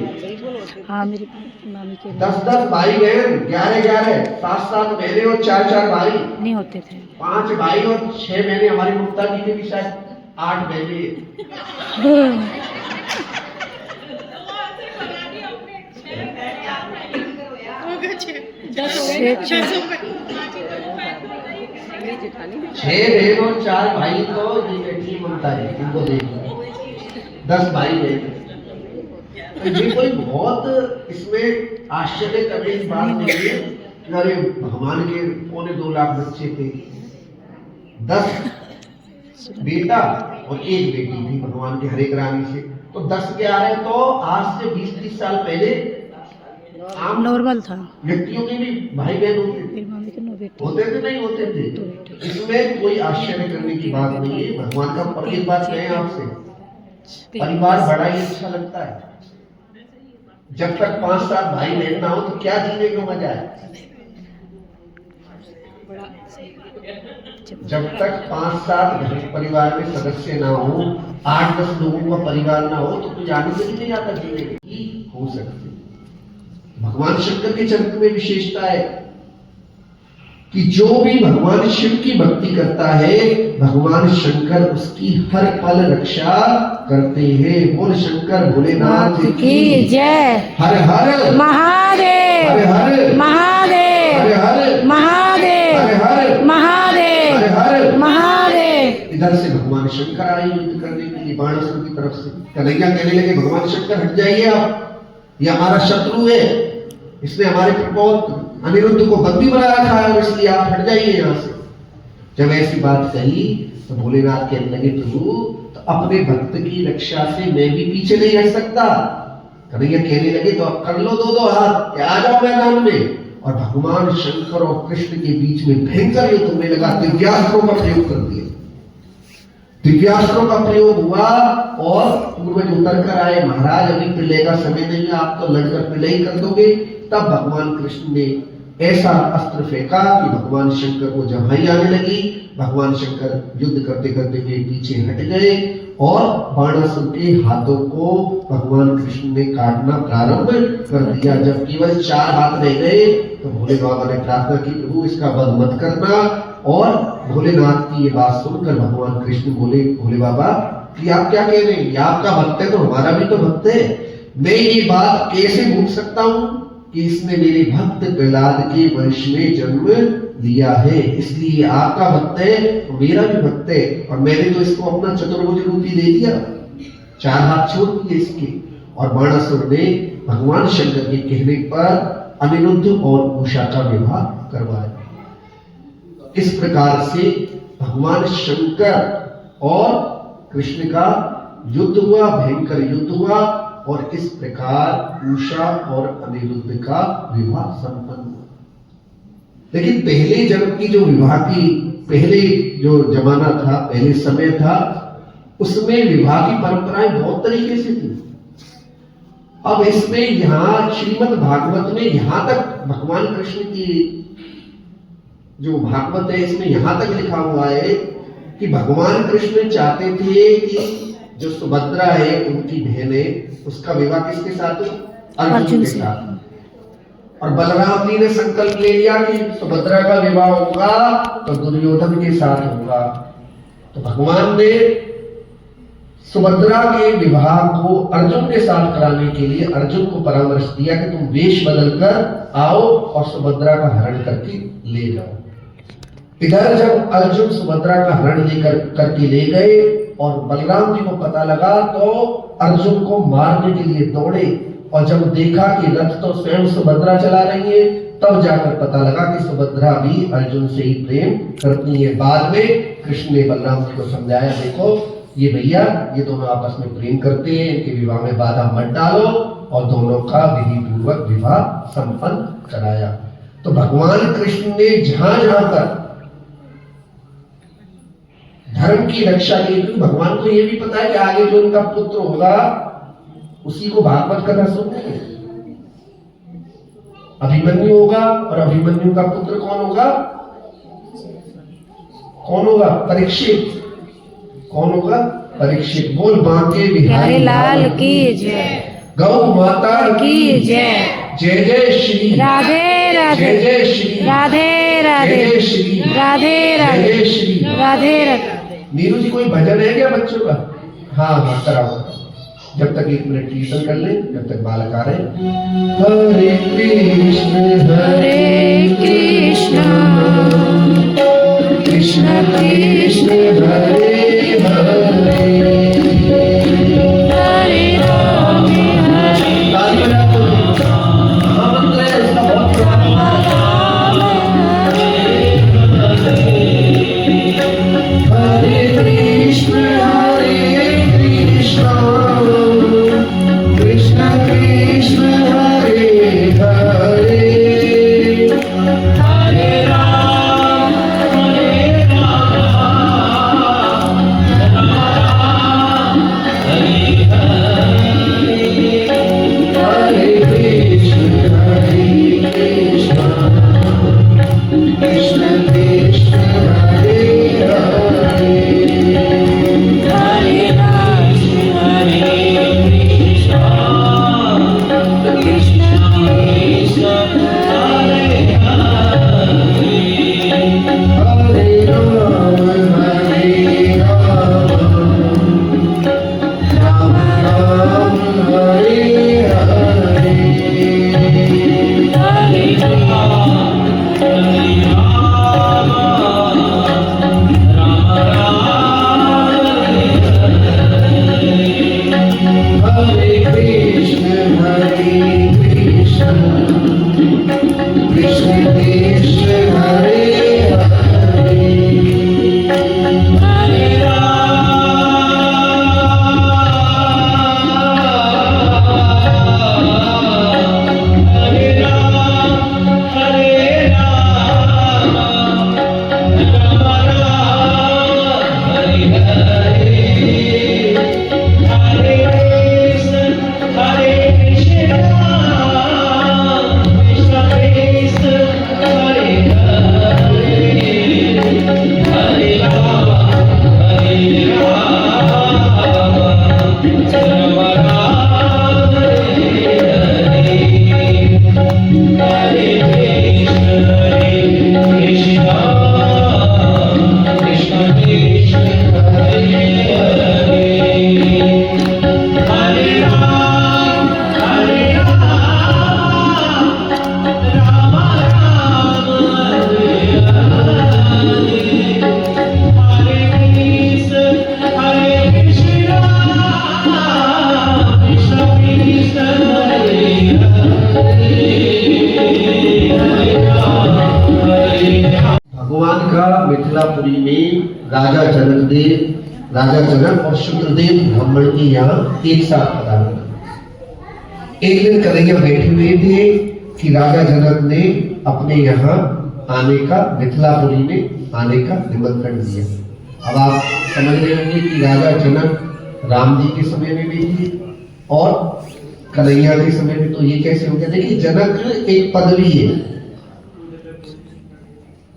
Speaker 3: हाँ, मेरी मामी के
Speaker 2: 10-10 भाई बहन, 11-11, 7-7 बहनें और 4-4 भाई
Speaker 3: नहीं होते थे।
Speaker 2: 5 भाई और 6 बहनें। हमारी मुक्ता जी के भी शायद 8 बहनें। छह बहन और 4 भाई तो ये बैठी ममता जी, इनको देखो 10 भाई बहन। तो ये कोई बहुत इसमें आश्चर्य करने की बात नहीं है। अरे भगवान के 2.25 लाख बच्चे थे, 10 बेटा और 1 बेटी थी भगवान के हरेक रानी से। तो 10-11 तो आज से 20-30 साल पहले आम
Speaker 3: नॉर्मल था।
Speaker 2: व्यक्तियों के भी भाई बहन होते थे।
Speaker 3: मेरी मामी के 9 बेटे।
Speaker 2: होते थे नहीं होते थे, इसमें कोई आश्चर्य करने की बात नहीं है। भगवान का पर एक बात कहें आपसे, परिवार बड़ा ही अच्छा लगता है। जब तक 5-7 भाई बहन ना हो तो क्या जीने का मजा है? जब तक 5-7 घर परिवार में सदस्य ना हो, 8-10 लोगों का परिवार ना हो, तो कुछ आनंद ही नहीं आता जीने की हो सकती। भगवान शंकर के चरित्र में विशेषता है कि जो भी भगवान शिव की भक्ति करता है, भगवान शंकर उसकी हर पल रक्षा करते हैं। बोल शंकर भोलेनाथ
Speaker 3: की जय।
Speaker 2: हर हर
Speaker 3: महादेव,
Speaker 2: हर हर
Speaker 3: महादेव,
Speaker 2: हर हर
Speaker 3: महादेव,
Speaker 2: हर हर
Speaker 3: महादेव,
Speaker 2: हर हर
Speaker 3: महादेव।
Speaker 2: इधर से भगवान शंकर आए युद्ध करने के लिए बाणासुर की तरफ से। कन्हैया कहने लगे, भगवान शंकर हट जाइए आप, ये हमारा शत्रु है, इसने हमारे प्रपोत अनिरुद्ध को बंदी बना रखा है और इसलिए आप हट जाइए यहाँ से। जब ऐसी बात कही तो भोलेनाथ कहने लगे, प्रभु तो अपने भक्त की रक्षा से मैं भी पीछे नहीं हट सकता। कन्हैया कहने लगे, तो अब कर लो 2-2 हाथ, आ जाओ मैदान में। और भगवान शंकर और कृष्ण के बीच में भयंकर युद्ध होने लगा। दिव्यास्त्रों का प्रयोग कर दिया, दिव्यास्त्रों का प्रयोग हुआ और पूर्वज उतर कर आए, महाराज अभी प्रलय का समय नहीं है, आप तो लड़कर प्रलय कर दोगे। तब भगवान कृष्ण ने ऐसा अस्त्र फेंका कि भगवान शंकर को जमाई आने लगी। भगवान शंकर युद्ध करते करते हुए पीछे हट गए और बाणासुर के हाथों को भगवान कृष्ण ने काटना प्रारंभ कर दिया। जब केवल 4 हाथ रह गए तो भोले बाबा ने प्रार्थना की, प्रभु इसका वध मत करना। और भोलेनाथ की ये बात सुनकर भगवान कृष्ण बोले, भोले बाबा कि आप क्या कह रहे हैं? ये आपका भक्त है तो हमारा भी तो भक्त है। मैं ये बात कैसे भूल सकता हूँ कि इसने मेरे भक्त प्रहलाद के वंश में जन्म लिया है, इसलिए आपका भक्त है तो मेरा भी भक्त है। और मैंने तो इसको अपना चतुर्भुज रूपी दे दिया, 4 हाथ छोड़ दिए इसके। और बाणासुर ने भगवान शंकर के कहने पर अनिरुद्ध और उषा का विवाह करवाया। इस प्रकार से भगवान शंकर और कृष्ण का युद्ध हुआ, भयंकर युद्ध हुआ, और इस प्रकार उषा और अनिरुद्ध का विवाह संपन्न हुआ। लेकिन पहले जन्म की जो विवाह की पहले जो जमाना था, पहले समय था, उसमें विवाह की परंपराएं बहुत तरीके से थी। अब इसमें यहां श्रीमद् भागवत में यहां तक भगवान कृष्ण की जो भागवत है इसमें यहां तक लिखा हुआ है कि भगवान कृष्ण चाहते थे कि जो सुभद्रा है उनकी बहन है उसका विवाह किसके साथ हो? अर्जुन के साथ। और बलराम जी ने संकल्प ले लिया कि सुभद्रा का विवाह होगा तो दुर्योधन के साथ होगा। तो भगवान ने सुभद्रा के विवाह को अर्जुन के साथ कराने के लिए अर्जुन को परामर्श दिया कि तुम वेश बदलकर आओ और सुभद्रा का हरण करके ले जाओ। इधर जब अर्जुन सुभद्रा का हरण लेकर करके ले गए और बलराम जी को पता लगा तो अर्जुन को मारने के लिए दौड़े, और जब देखा कि रथ तो स्वयं सुभद्रा चला रही है तब जाकर पता लगा कि सुभद्रा भी अर्जुन से ही प्रेम करती है। बाद में कृष्ण ने बलराम जी को समझाया, देखो ये भैया ये दोनों आपस में प्रेम करते हैं, इनके विवाह में बाधा मत डालो, और दोनों का विधि पूर्वक विवाह संपन्न कराया। तो भगवान कृष्ण ने जहां जहां पर धर्म की रक्षा की, भगवान को यह भी पता है कि आगे जो उनका पुत्र होगा उसी को भागवत कथा सुननी है। अभिमन्यु होगा, और अभिमन्यु का पुत्र कौन होगा? कौन होगा? परीक्षित। कौन होगा? परीक्षित। बोल बांके बिहारी
Speaker 3: लाल की जय,
Speaker 2: गौ माता
Speaker 3: की जय,
Speaker 2: जय जय श्री
Speaker 3: राधे राधे,
Speaker 2: जय जय श्री
Speaker 3: राधे राधे,
Speaker 2: जय जय श्री
Speaker 3: राधे राधे,
Speaker 2: जय जय श्री
Speaker 3: राधे राधे।
Speaker 2: नीरू जी कोई भजन है क्या बच्चों का? हाँ हाँ कराओ, जब तक 1 मिनट कीर्तन कर ले, जब तक बालक आ रहे। हरे कृष्ण कृष्ण कृष्ण हरे हरे,
Speaker 3: हरे राम
Speaker 2: ताली बजाओ। महामंत्र है इसका बहुत हरे कृष्ण कृष्ण कृष्ण हरे हरे,
Speaker 1: हरे राम
Speaker 2: मिथिलापुरी में राजा जनक और शुक्रदेव ब्राह्मण के यहाँ एक साथ पधारे। एक दिन कन्हैया बैठे हुए थे कि राजा जनक ने अपने यहाँ आने का, मिथिलापुरी में आने का निमंत्रण दिया। अब आप समझ रहे होंगे कि राजा जनक राम जी के समय में भी थे और कन्हैया के समय में, तो ये कैसे हो गया? देखिए, जनक एक पदवी है।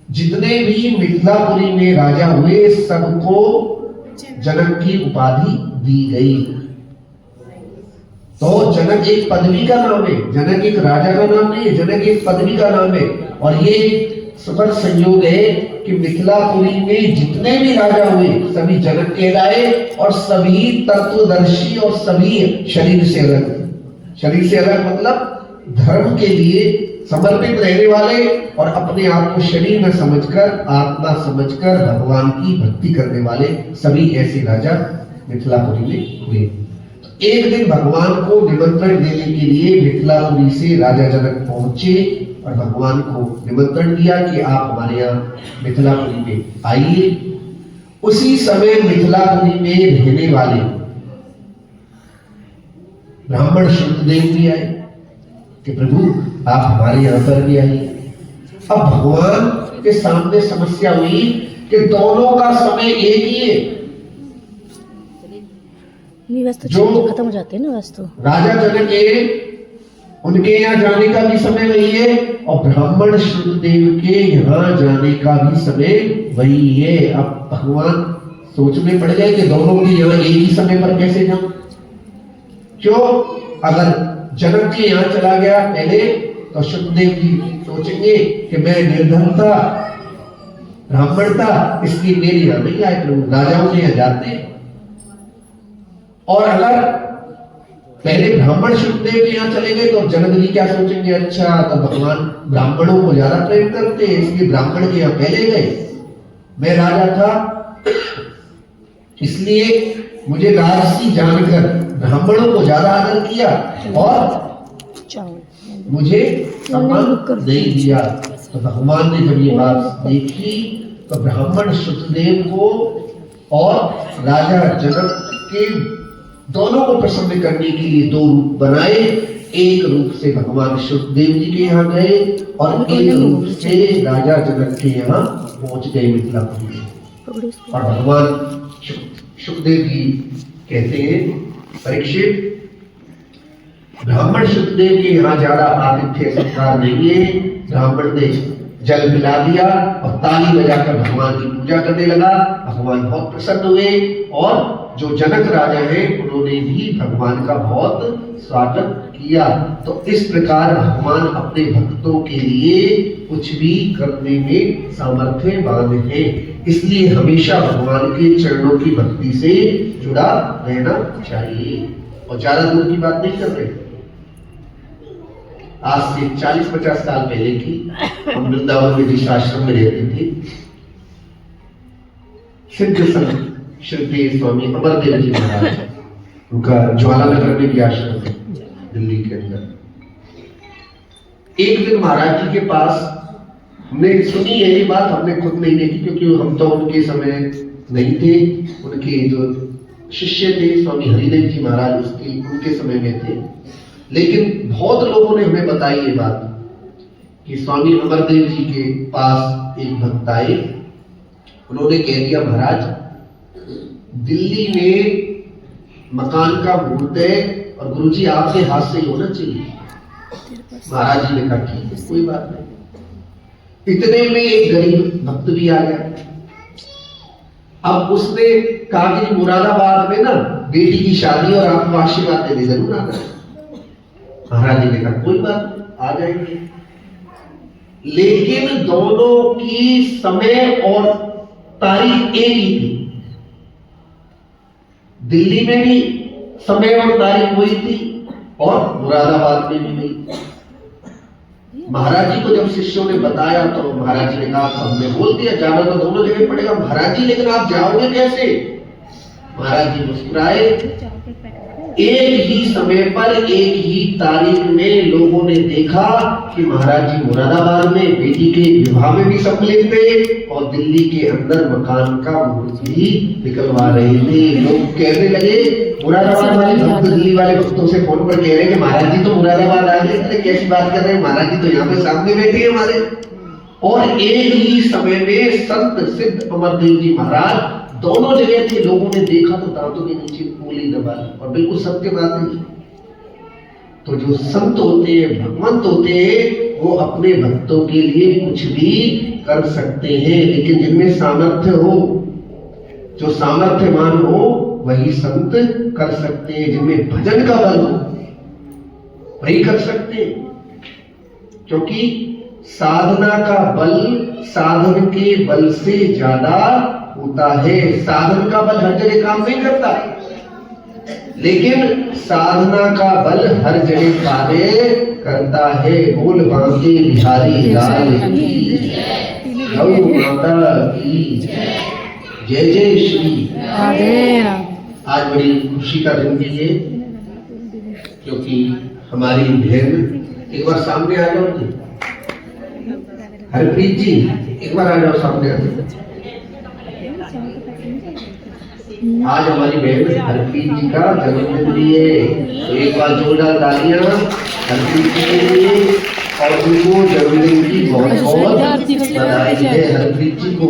Speaker 2: जितने भी मिथिलापुरी में राजा हुए सबको जनक की उपाधि दी गई। तो जनक एक पदवी का नाम है, जनक एक राजा का नाम नहीं है, जनक एक पदवी का नाम है। और ये सुपर संयोग है कि मिथिलापुरी में जितने भी राजा हुए सभी जनक कहलाए और सभी तत्वदर्शी और सभी शरीर से अलग। शरीर से अलग मतलब धर्म के लिए समर्पित रहने वाले और अपने आप को शरीर में समझकर, आत्मा समझकर भगवान की भक्ति करने वाले सभी ऐसे राजा मिथिलापुरी में हुए। एक दिन भगवान को निमंत्रण देने के लिए मिथिलापुरी से राजा जनक पहुंचे और भगवान को निमंत्रण दिया कि आप हमारे यहाँ मिथिलापुरी में आइए। उसी समय मिथिलापुरी में रहने वाले ब्राह्मण शुक्रदेव भी आए कि प्रभु आप हमारे यहाँ पर भी आइए। अब भगवान के सामने समस्या हुई कि दोनों का समय एक ही है। जो
Speaker 3: खत्म हो जाते हैं ना वस्तु,
Speaker 2: राजा जनक है उनके यहाँ जाने का भी समय वही है और ब्राह्मण शुक्रदेव के यहाँ जाने का भी समय वही है। अब भगवान सोच में पड़ गए कि दोनों के यहाँ एक ही समय पर कैसे जाऊं। क्यों? अगर जनक के यहाँ चला गया पहले तो शुक्रदेव जी सोचेंगे कि मैं निर्धन था, ब्राह्मण था, इसलिए मेरे यहाँ नहीं आए, प्रभु राजाओं के यहाँ जाते। और अगर पहले ब्राह्मण शुक्रदेव के यहाँ चले गए तो जनक जी क्या सोचेंगे, अच्छा तो भगवान ब्राह्मणों को ज्यादा प्रेम करते हैं इसलिए ब्राह्मण के यहाँ पहले गए, मैं राजा था इसलिए मुझे राजसी जानकर ब्राह्मणों को ज्यादा आदर किया और मुझे सम्मान नहीं दिया। तो भगवान ने जब ये बात देखी तो ब्राह्मण शुक्रदेव को और राजा जनक के दोनों को प्रसन्न करने के लिए दो रूप बनाए। एक रूप से भगवान शुक्रदेव जी के यहाँ गए और एक रूप से राजा जनक के यहाँ पहुंच गए मिथिलापुरी में। और भगवान शुक्रदेव जी कहते हैं, परीक्षित ब्राह्मण शुक्रदेव के यहाँ ज्यादा आतिथ्य सत्कार नहीं है। ब्राह्मण ने जल पिला दिया और ताली बजाकर भगवान की पूजा करने लगा। भगवान बहुत प्रसन्न हुए और जो जनक राजा है उन्होंने भी भगवान का बहुत स्वागत किया। तो इस प्रकार भगवान अपने भक्तों के लिए कुछ भी करने में सामर्थ्यवान है। इसलिए हमेशा भगवान के चरणों की भक्ति से जुड़ा रहना चाहिए। और ज्यादा दूर की बात नहीं कर रहे, आज से 40-50 साल पहले की हम वृंदावन में जिस आश्रम में रहते थे, सिद्ध संत श्री स्वामी अमरदेव जी महाराज, उनका ज्वालानगर में भी आश्रम है दिल्ली के अंदर। एक दिन महाराज जी के पास हमने सुनी है ये बात, हमने खुद नहीं देखी क्योंकि हम तो उनके समय नहीं थे। उनके जो शिष्य थे स्वामी हरिदेव जी महाराज उनके समय में थे। लेकिन बहुत लोगों ने हमें बताई ये बात कि स्वामी अमरदेव जी के पास एक भक्त आए, उन्होंने कह दिया महाराज दिल्ली में मकान का मुहूर्त है और गुरुजी आपके हाथ से ही होना चाहिए। महाराज जी ने कहा ठीक है कोई बात नहीं। इतने में एक गरीब भक्त भी आ गया। अब उसने कहा कि मुरादाबाद में ना बेटी की शादी और आपको आशीर्वाद देने जरूर आना। महाराज जी ने कहा कोई बात आ जाएंगे। लेकिन दोनों की समय और तारीख एक ही थी। दिल्ली में भी समय और तारीख वही थी और मुरादाबाद में भी वही। महाराज जी को जब शिष्यों ने बताया तो महाराज जी ने कहा तो हमने बोल दिया जाना तो दोनों जगह पड़ेगा। महाराज जी लेकिन आप जाओगे कैसे? महाराज जी मुस्कुराए एक ही समय पर एक ही तारीख में लोगों ने देखा कि महाराज जी मुरादाबाद में बेटी के विवाह में भी सम्मिलित थे और दिल्ली के अंदर मकान का मुहूर्त भी निकलवा रहे थे। लोग कहने लगे, मुरादाबाद वाले भक्त दिल्ली वाले भक्तों से फोन पर कह रहे हैं कि महाराज जी तो मुरादाबाद आ गए। अरे कैसी बात कर रहे हैं, महाराज जी तो यहाँ पे सामने बैठे हैं हमारे। और एक ही समय में संत सिद्ध अमरदेव जी महाराज दोनों जगह थे। लोगों ने देखा तो दांतों के नीचे उंगली दबा ली, और बिल्कुल सत्य बात है। तो जो संत होते हैं, भगवंत होते हैं, वो अपने भक्तों के लिए कुछ भी कर सकते हैं, लेकिन जिनमें सामर्थ्य हो, जो सामर्थ्यवान हो, वही संत कर सकते हैं। जिनमें भजन का बल हो, वही कर सकते हैं। क्योंकि साधना का बल साधन के बल से ज्यादा होता है। साधन का बल हर जगह काम नहीं करता, लेकिन साधना का बल हर जगह कार्य करता है। बोल बांके बिहारी लाल की, गौ माता की जय जय श्री।
Speaker 3: राधे राधे।
Speaker 2: आज बड़ी खुशी का दिन भी है, क्योंकि हमारी बहन, एक बार सामने आ जाओ जी, हरप्रीत जी एक बार आ जाओ सामने आ जाओ। आज हमारी बहन हरप्रीत जी का जन्मदिन भी है, तो एक बार जोरदार तालियां हरप्रीत जी के लिए, और उनको जन्मदिन की बहुत बहुत बधाई है हरप्रीत जी को।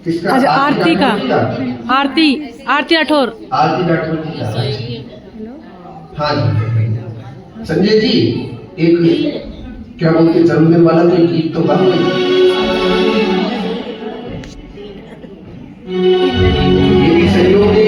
Speaker 2: किसका?
Speaker 4: अच्छा, आरती का। आरती राठौर।
Speaker 2: आरती राठौर जी का। हाँ जी संजय जी, एक क्या बोलते जन्मदिन वाला कोई गीत तो बन गई। ये भी सहयोग है।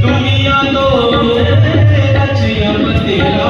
Speaker 1: दुनिया तो रचिया तेरा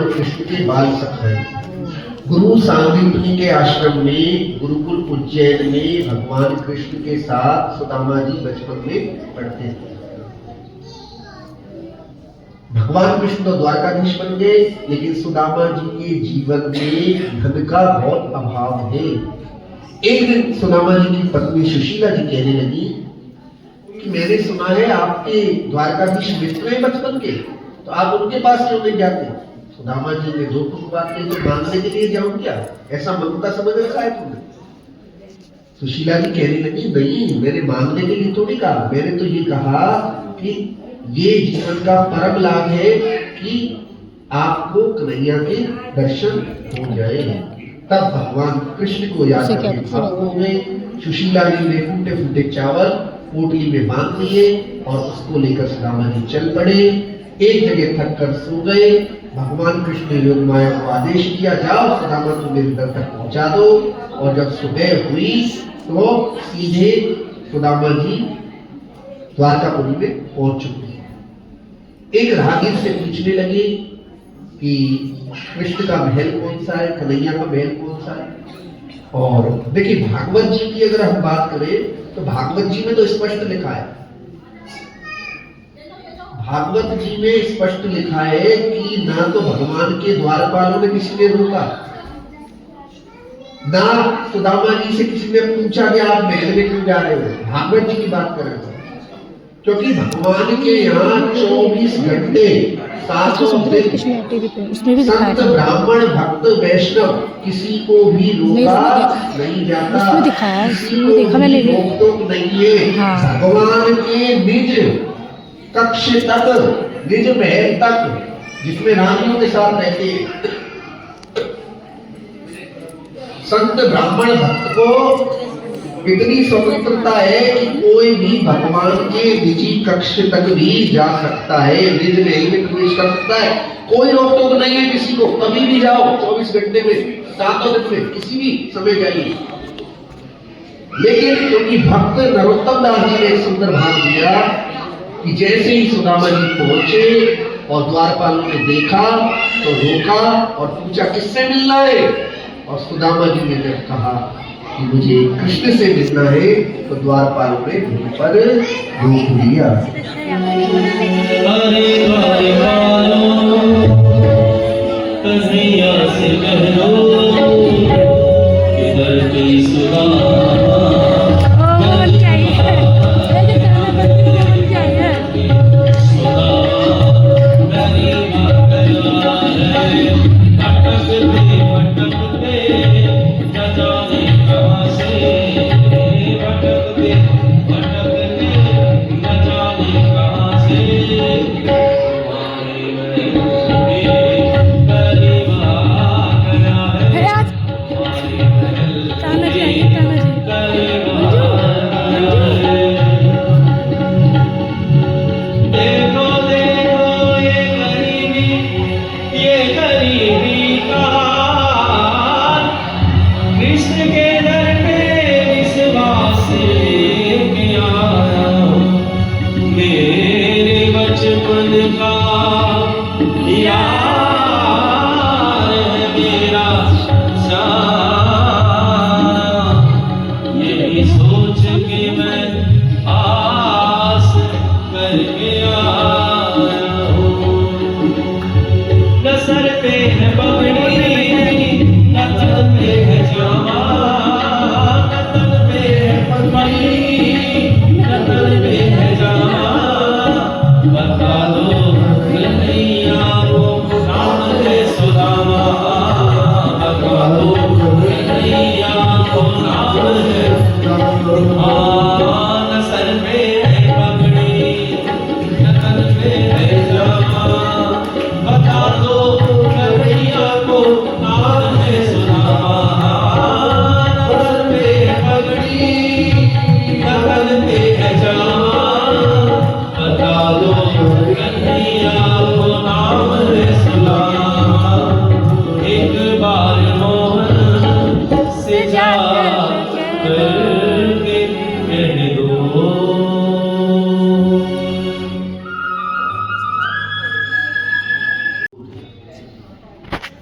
Speaker 2: कृष्ण के बाल सख हैं। गुरु सांदीपनी के आश्रम में गुरुकुल उज्जैन में भगवान कृष्ण के साथ सुदामा जी बचपन में पढ़ते थे। भगवान कृष्ण तो द्वारकाधीश बन गए, लेकिन सुदामा जी के जीवन में धन का बहुत अभाव है। एक दिन सुदामा जी की पत्नी सुशीला जी कहने लगी कि मैंने सुना है आपके द्वारकाधीश मित्र हैं बचपन के, तो आप उनके पास क्यों नहीं जाते? सुदामा जी ने दो टूक बात कही, तो मांगने के लिए जाऊं क्या? ऐसा ममता समझ रखा है तुमने? सुशीला जी कहने लगी, नहीं, मैंने मांगने के लिए तो नहीं कहा, मैंने तो ये कहा कि ये जीवन का परम लाभ है कि आपको कन्हैया के दर्शन हो जाए। तब भगवान कृष्ण को याद करके भावुक हो गए। सुशीला जी ने फूटे फूटे चावल पोटली में बांध लिए और उसको लेकर सुदामा जी चल पड़े। एक जगह थक कर सो गए। भगवान कृष्ण ने योग माया को आदेश दिया, जाओ सुदामा को मेरे दर तक पहुंचा दो। और जब सुबह हुई तो सीधे सुदामा जी द्वारकापुरी में पहुंच चुके हैं। एक राहगीर से पूछने लगे कि कृष्ण का महल कौन सा है, कन्हैया का महल कौन सा है। और देखिए भागवत जी की अगर हम बात करें तो भागवत जी में तो स्पष्ट लिखा है, भागवत जी में स्पष्ट लिखा है कि ना तो भगवान के द्वारपालों ने किसी ने रोका, ना सुदामा जी से किसी ने पूछा कि आप महल में क्यों जा रहे हो। भागवत जी की बात कर रहे हो, क्योंकि भगवान के यहाँ 24 घंटे 700 दिन संत ब्राह्मण भक्त वैष्णव किसी को भी रोका नहीं जाता, किसी को भी रोक नहीं है। भगवान के निज कक्ष तक, निज महल तक, जिसमें रानियों के साथ रहते संत ब्राह्मण भक्त को इतनी स्वतंत्रता है कि कोई भी भगवान के निजी कक्ष तक भी जा सकता है, निज महल में प्रवेश कर सकता है। कोई रोक टोक नहीं है किसी को, कभी भी जाओ, 24 घंटे में, 7 दिन में, किसी भी समय जाइए। लेकिन क्योंकि भक्त नरोत्तम दास जी ने एक सुंदर भाव दिया कि जैसे ही सुदामा जी पहुंचे और द्वारपालों ने देखा तो रोका और पूछा किससे मिलना है। और सुदामा जी ने जब कहा कि मुझे कृष्ण से मिलना है तो द्वारपालों ने मुझ पर रोक दिया।
Speaker 1: अरे द्वारपालों कन्हैया से कह दो इधर कोई सुदामा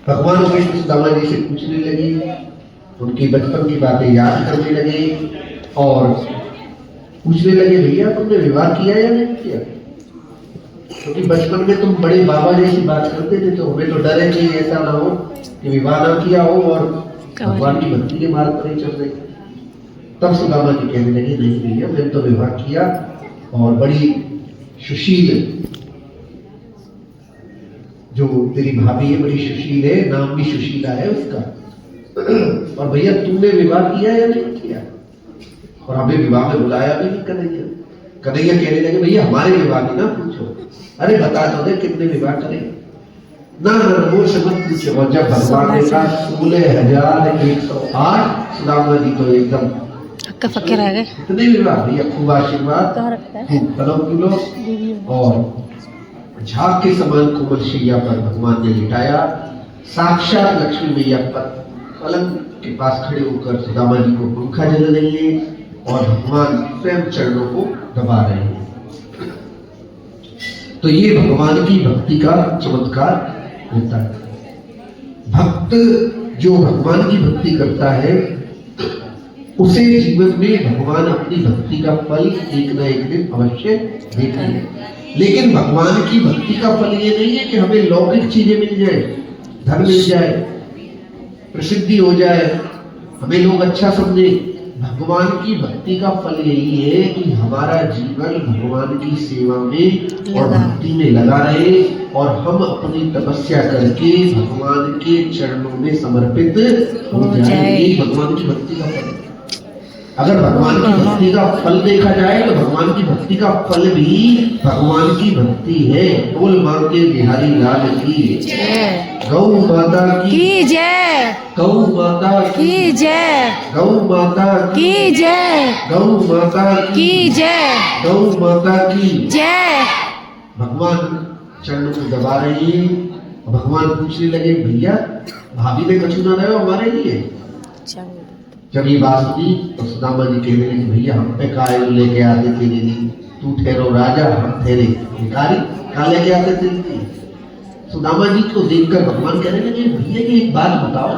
Speaker 2: भगवान कृष्ण सुदामा जी से पूछने लगे, उनकी बचपन की बातें याद करने लगे और पूछने लगे, भैया तुमने विवाह किया या नहीं किया? क्योंकि बचपन में तुम बड़े बाबा जैसी बात करते थे, तो हमें तो डर है कि ऐसा ना हो कि विवाह ना किया हो और भगवान की भक्ति के मार्ग पर ही चल रहे। तब सुदामा जी कहने लगे, नहीं भैया मैंने तो विवाह किया और बड़ी सुशील, जो तेरी भाभी है बड़ी सुशील है, नाम भी सुशीला है उसका। और भैया तुमने विवाह किया या नहीं किया? और हमें विवाह में बुलाया भी नहीं कन्हैया। कन्हैया कहने लगे, भैया हमारे विवाह की ना पूछो, अरे बता दो दे कितने विवाह करे। ना वो से मत पूछो। और जब भगवान ने कहा 16,108, सुदामा जी तो एकदम
Speaker 4: हक्का फक्के रह गए।
Speaker 2: इतने विवाह, भैया खूब आशीर्वाद, खूब कलम किलो और झाग के समान कोमल शैया पर भगवान ने लिटाया। साक्षात लक्ष्मी मैया पर पलंग के पास खड़े होकर सुदामा जी को पंखा जल रही है और भगवान स्वयं चरणों को दबा रहे हैं। तो ये भगवान की भक्ति का चमत्कार होता है। भक्त जो भगवान की भक्ति करता है उसे जीवन में भगवान अपनी भक्ति का फल एक न एक दिन अवश्य देते हैं। लेकिन भगवान की भक्ति का फल ये नहीं है कि हमें लौकिक चीजें मिल जाए, धन मिल जाए, प्रसिद्धि हो जाए, हमें लोग अच्छा समझे। भगवान की भक्ति का फल यही है कि हमारा जीवन भगवान की सेवा में और भक्ति में लगा रहे और हम अपनी तपस्या करके भगवान के चरणों में समर्पित हो जाए। भगवान की भक्ति का फल। अगर भगवान की भक्ति का फल देखा जाए तो भगवान की भक्ति का फल भी भगवान की भक्ति है। बोल मांगे बिहारी लाल की गौ माता की जय, गौ माता की जय, गौ माता की जय, गौ माता की जय, गौ माता की जय। भगवान चरणों को दबा रही है। भगवान पूछने लगे, भैया भाभी ने कछु ना रहे हमारे लिए? जब ये बात सुनी तो सुदामा जी कहने लगे, भैया हम पे काय लेके आते थे दीदी, तू ठहरो राजा हम ठहरे भिखारी, कहाँ लेके आते थे? सुदामा जी को देखकर भगवान कहने लगे, भैया ये एक बात बताओ,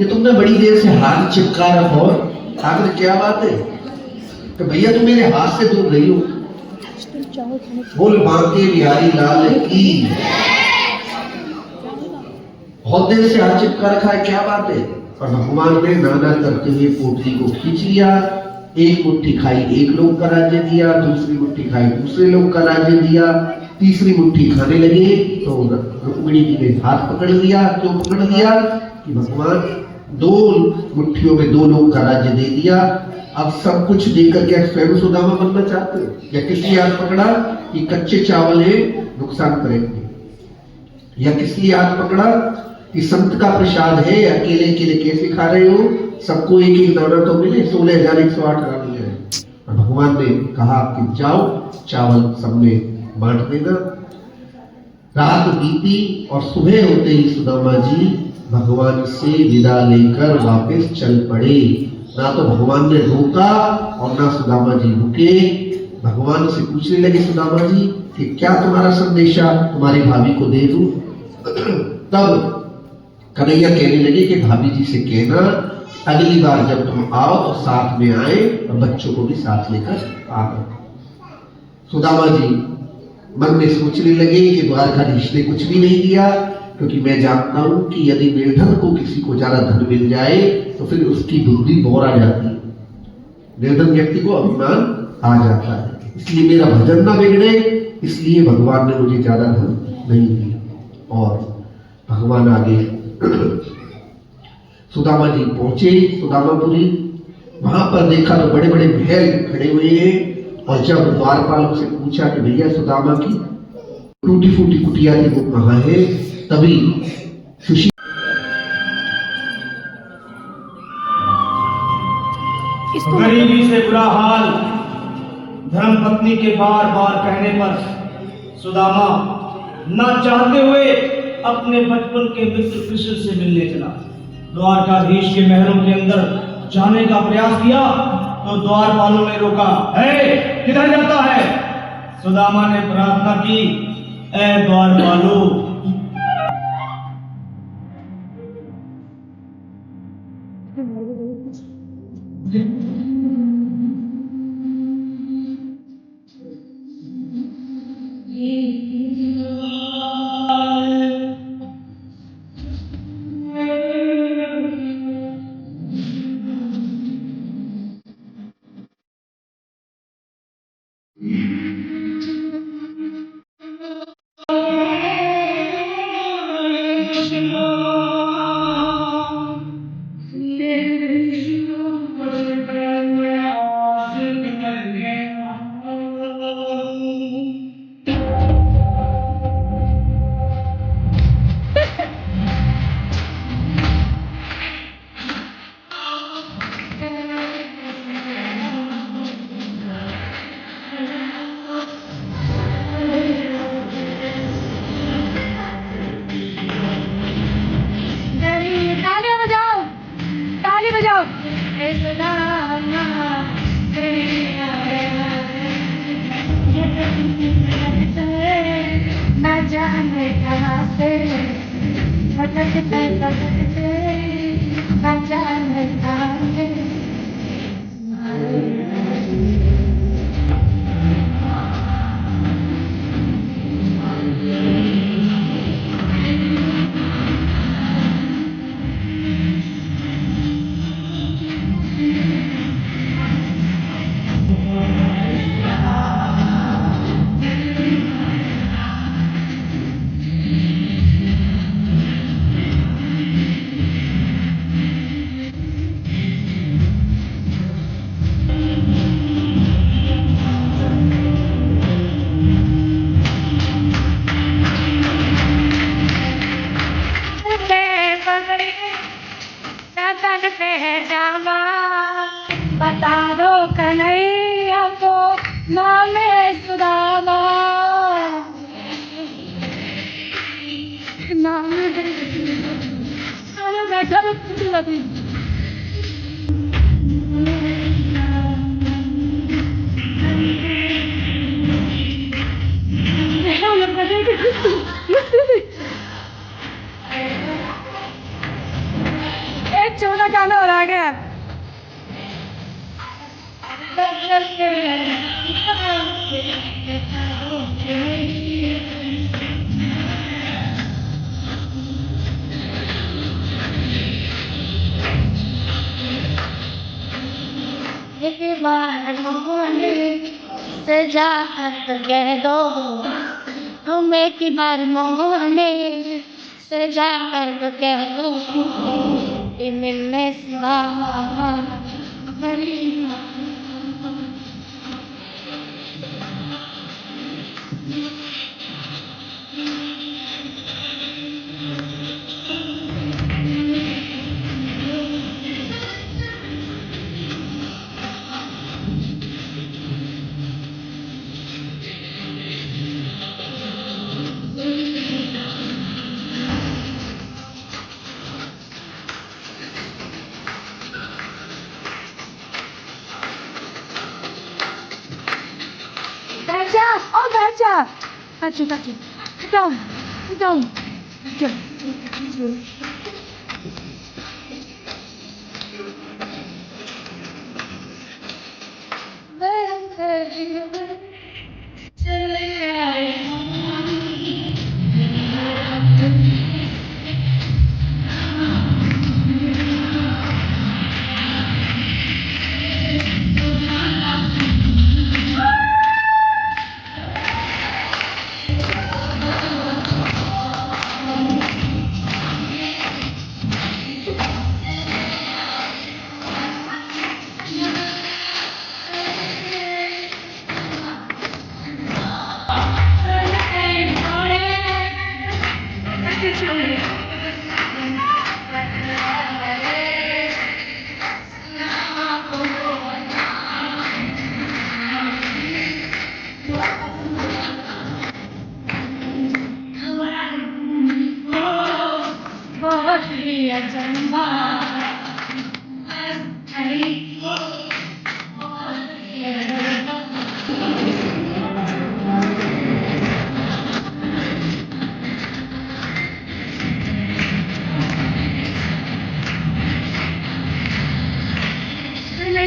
Speaker 2: ये तुमने बड़ी देर से हाथ चिपका रखो, आखिर क्या बात है? तो भैया तुम मेरे हाथ से दूर रही हो। बोल बांके बिहारी लाल की। बहुत देर से हाथ चिपका रखा है, क्या बात है? और भगवान ने नाना करते हुए पोटली को खींच लिया। एक मुट्ठी खाई एक लोग का राज्य दिया, दूसरी मुट्ठी खाई दूसरे लोग का राज्य दिया, तीसरी मुट्ठी खाने लगे तो रुक्मिणी जी ने हाथ पकड़ लिया। क्यों पकड़ लिया? कि भगवान 2 मुट्ठियों में 2 लोग का राज्य दे दिया। अब सब कुछ देकर क्या स्वयं सुदामा बनना चाहते हो? या किस लिए हाथ पकड़ा? कि कच्चे चावल है नुकसान करेंगे। या किस लिए हाथ पकड़ा? कि संत का प्रसाद है, अकेले अकेले कैसे खा रहे हो, सबको एक एक दाना तो मिले। 16,108 रानी है। और भगवान ने कहा कि जाओ चावल सब में बांट देना। रात बीती और सुबह होते ही सुदामा जी भगवान से विदा लेकर वापस चल पड़े। ना तो भगवान ने रोका और ना सुदामा जी रुके। भगवान से पूछने लगे सुदामा जी कि क्या तुम्हारा संदेशा तुम्हारी भाभी को दे दूं? तब कन्हैया कहने लगे कि भाभी जी से कहना अगली बार जब तुम आओ तो साथ में आए और बच्चों को भी साथ लेकर आना। सुदामा जी मन में सोचने लगे कि द्वारकाधीश ने कुछ भी नहीं दिया, क्योंकि मैं जानता हूं कि यदि निर्धन को किसी को ज्यादा धन मिल जाए तो फिर उसकी बुद्धि बोर आ जाती है, निर्धन व्यक्ति को अभिमान आ जाता है। इसलिए मेरा भजन ना बिगड़े, इसलिए भगवान ने मुझे ज्यादा धन नहीं दिया। और भगवान आगे सुदामा जी पहुंचे सुदामापुरी। वहां पर देखा तो बड़े बड़े महल खड़े हुए हैं। और जब द्वारपाल से पूछा कि भैया सुदामा की टूटी फूटी कुटिया थी वो कहाँ है, तभी सुशी
Speaker 5: गरीबी से बुरा हाल धर्म पत्नी के बार बार कहने पर सुदामा न चाहते हुए अपने बचपन के मित्र कृष्ण से मिलने चला। द्वारकाधीश के महलों के अंदर जाने का प्रयास किया तो द्वारपालों ने रोका। किधर जाता है? सुदामा ने प्रार्थना की, ऐ द्वारपालों
Speaker 3: ताली बजाओ, ताली बजाओ। इस नामा न जाने कहाँ से भटकते भटकते न जाने कहाँ से बता दो कन्हैया को नाम है सुदामा नाम अरे बैठा लगी एक छोटा गाना और आ गया एक बार मोहने से जा कह दो तुम एक बार मोहने से जा कह दो कि मिलने सिवा Beca! Oh, Beca! Maju, maju. Gedong, gedong.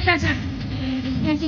Speaker 3: चाचा ऐसे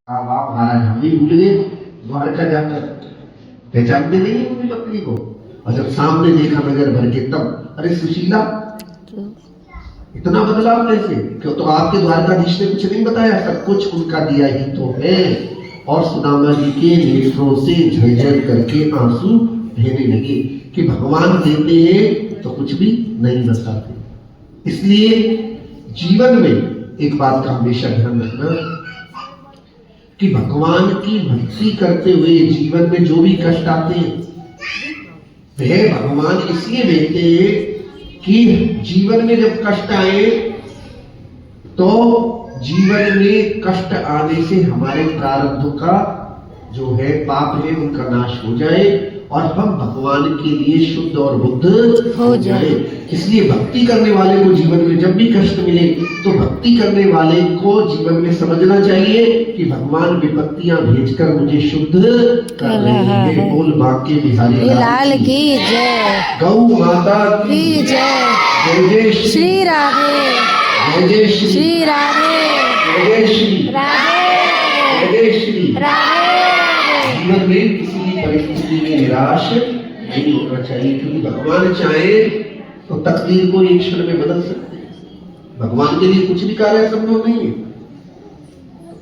Speaker 2: अब आप महाराज हम भी भूल गए द्वारका जाकर पहचानते नहीं अपनी पत्नी को, और जब सामने देखा नजर भर के तब अरे सुशीला इतना बदलाव कैसे? क्यों तो आपके द्वारकाधीश ने कुछ नहीं बताया, सब कुछ उनका दिया ही तो है। और सुदामा जी के नेत्रों से झरझर करके आंसू बहने लगे कि भगवान देते हैं तो कुछ भी नहीं बताते। इसलिए जीवन में एक बात का हमेशा ध्यान रखना कि भगवान की भक्ति करते हुए जीवन में जो भी कष्ट आते हैं वह भगवान इसलिए देते हैं कि जीवन में जब कष्ट आए तो जीवन में कष्ट आने से हमारे प्रारब्ध का जो है पाप है उनका नाश हो जाए और हम भगवान के लिए शुद्ध और बुद्ध हो जाए। इसलिए भक्ति करने वाले को जीवन में जब भी कष्ट मिले तो भक्ति करने वाले को जीवन में समझना चाहिए कि भगवान विपत्तियां भेजकर मुझे शुद्ध कर रहे हैं। बोल बांके बिहारी
Speaker 6: लाल की जय,
Speaker 2: गौ माता
Speaker 6: की जय,
Speaker 2: जय जय
Speaker 6: श्री राधे,
Speaker 2: जय जय
Speaker 6: श्री राधे,
Speaker 2: जय जय श्री
Speaker 6: राधे,
Speaker 2: जय जय श्री।
Speaker 6: राधे।
Speaker 2: जीवन में किसी भी परिस्थिति में निराश नहीं होना चाहिए, क्योंकि भगवान चाहे तो तकदीर को एक क्षण में बदल सकते हैं। भगवान के लिए कुछ भी कार्य संभव नहीं है।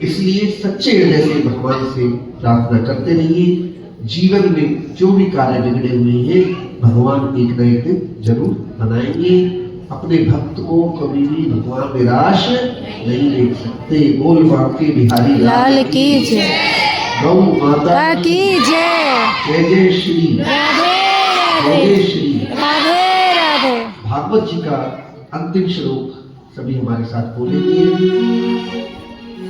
Speaker 2: इसलिए सच्चे हृदय से भगवान से प्रार्थना करते रहिए। जीवन में जो भी कार्य बिगड़े हुए हैं भगवान एक न एक दिन जरूर बनाएंगे। अपने भक्त को कभी भी भगवान निराश नहीं देख सकते। बोल बांके बिहारी
Speaker 6: लाल की जय,
Speaker 2: गौ माता
Speaker 6: की जय,
Speaker 2: जय जय श्री,
Speaker 6: राधे
Speaker 2: जय
Speaker 6: राधे,
Speaker 2: जय श्री।
Speaker 6: राधे राधे।
Speaker 2: भागवत जी का अंतिम श्लोक सभी हमारे साथ बोलेंगे।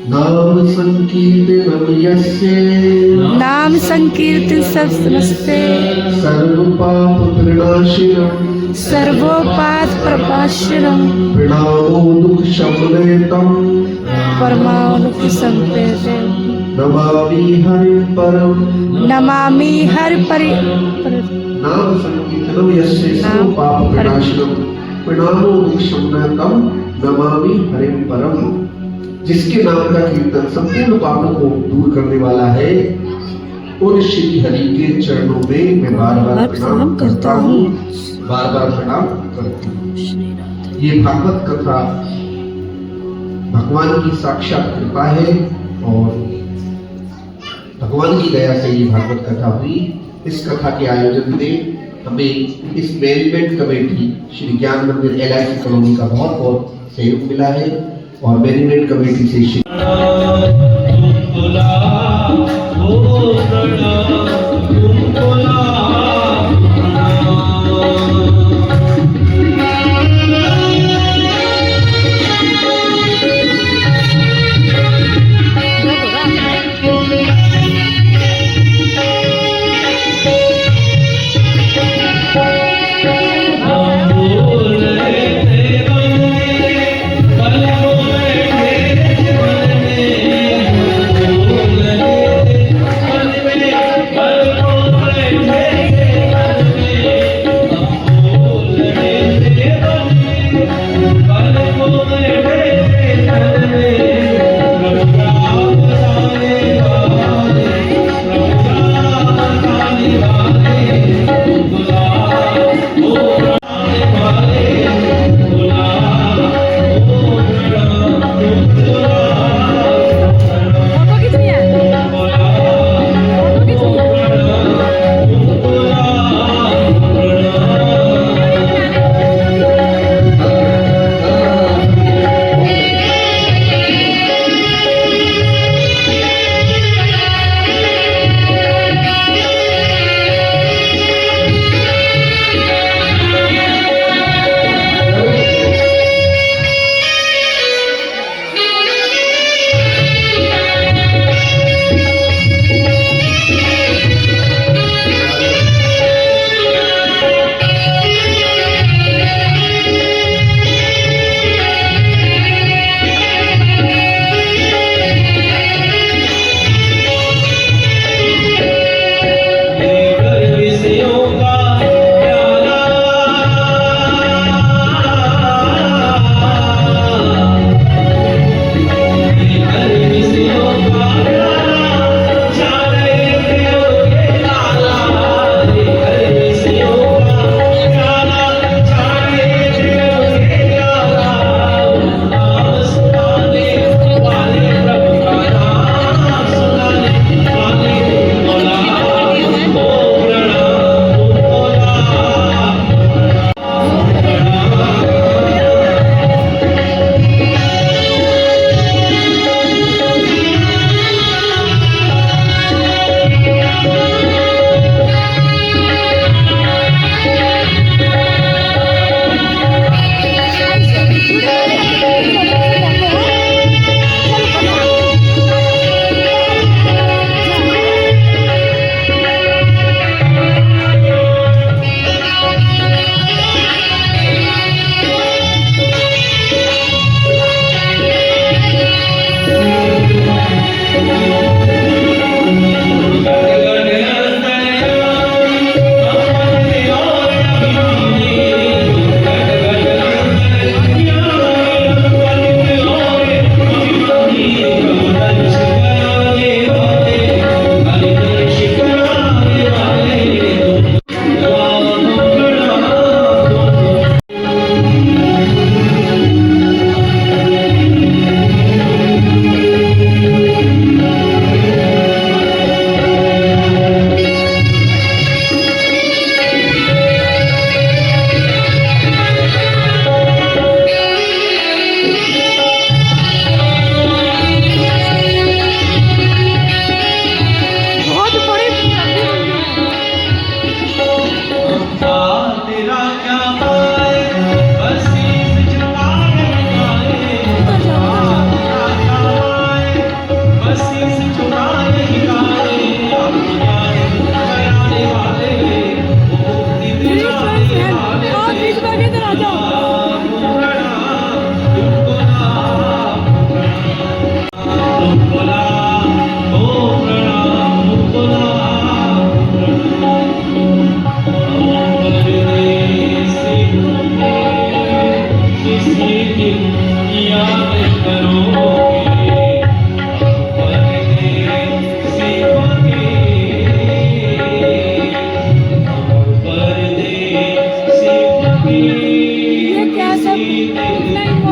Speaker 2: नाम संकीर्तनम यस्य,
Speaker 6: नाम संकीर्तन सब नमस्ते,
Speaker 2: सर्व पाप प्रणाशिनम,
Speaker 6: सर्वोपात प्रभाषणम,
Speaker 2: प्रणामो दुख शमनयतम,
Speaker 6: परमाणुक संपेदम,
Speaker 2: नमामि हरि परम,
Speaker 6: नमामि हर परि।
Speaker 2: नाम संकीर्तनम यस्य सर्व पाप प्रणाशिनम, प्रणामो दुख शमनयतम, नमामि हरि परम। जिसके नाम का कीर्तन संपूर्ण पापों को दूर करने वाला है उन श्री हरि के चरणों में मैं बार बार प्रणाम करता हूँ, बार बार प्रणाम करता हूँ। ये भागवत कथा भगवान की साक्षात कृपा है और भगवान की दया से ये भागवत कथा हुई। इस कथा के आयोजन में हमें इस मैनेजमेंट कमेटी श्री ज्ञान मंदिर LIC कॉलोनी का बहुत बहुत सहयोग मिला है और मैनेजमेंट कमेटी से श्री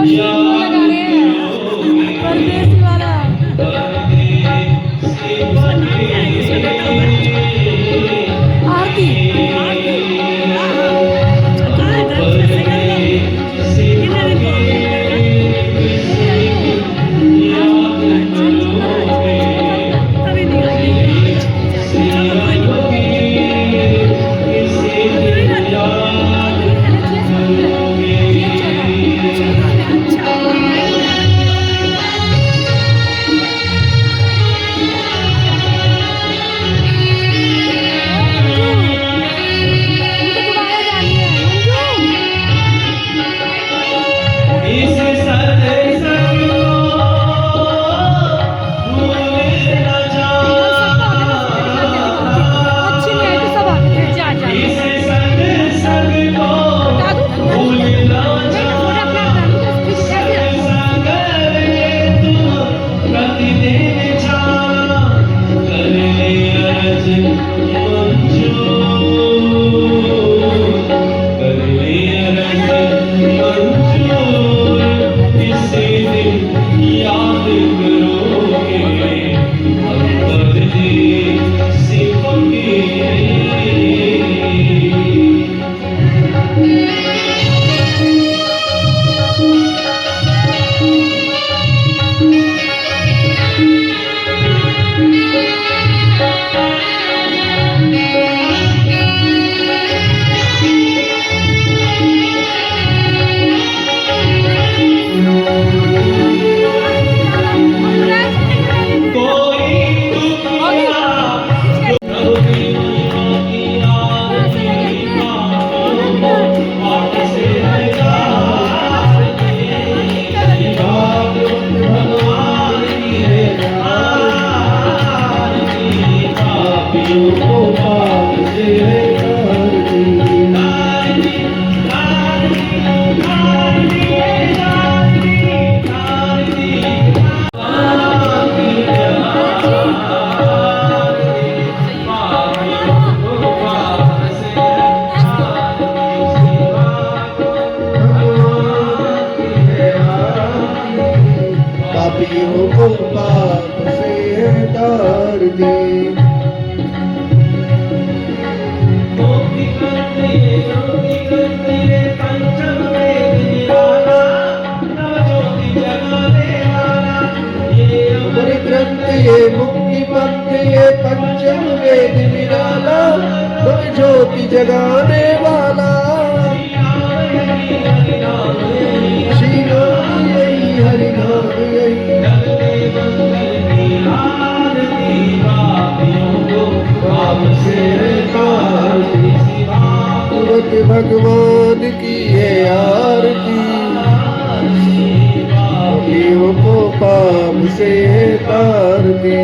Speaker 6: लगा रहे हैं परदेसी वाला आरती
Speaker 2: पापियों को पाप से तार दे। ये मुक्ति पंथ ये पंचम वेद निराला, तुम ज्योति जगाने वाला। श्री नाम यही हरि नाम यही, तुरंत भगवान की है आरती, पापियों को पाप से तार दे।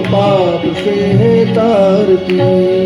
Speaker 2: पाप से तार दी।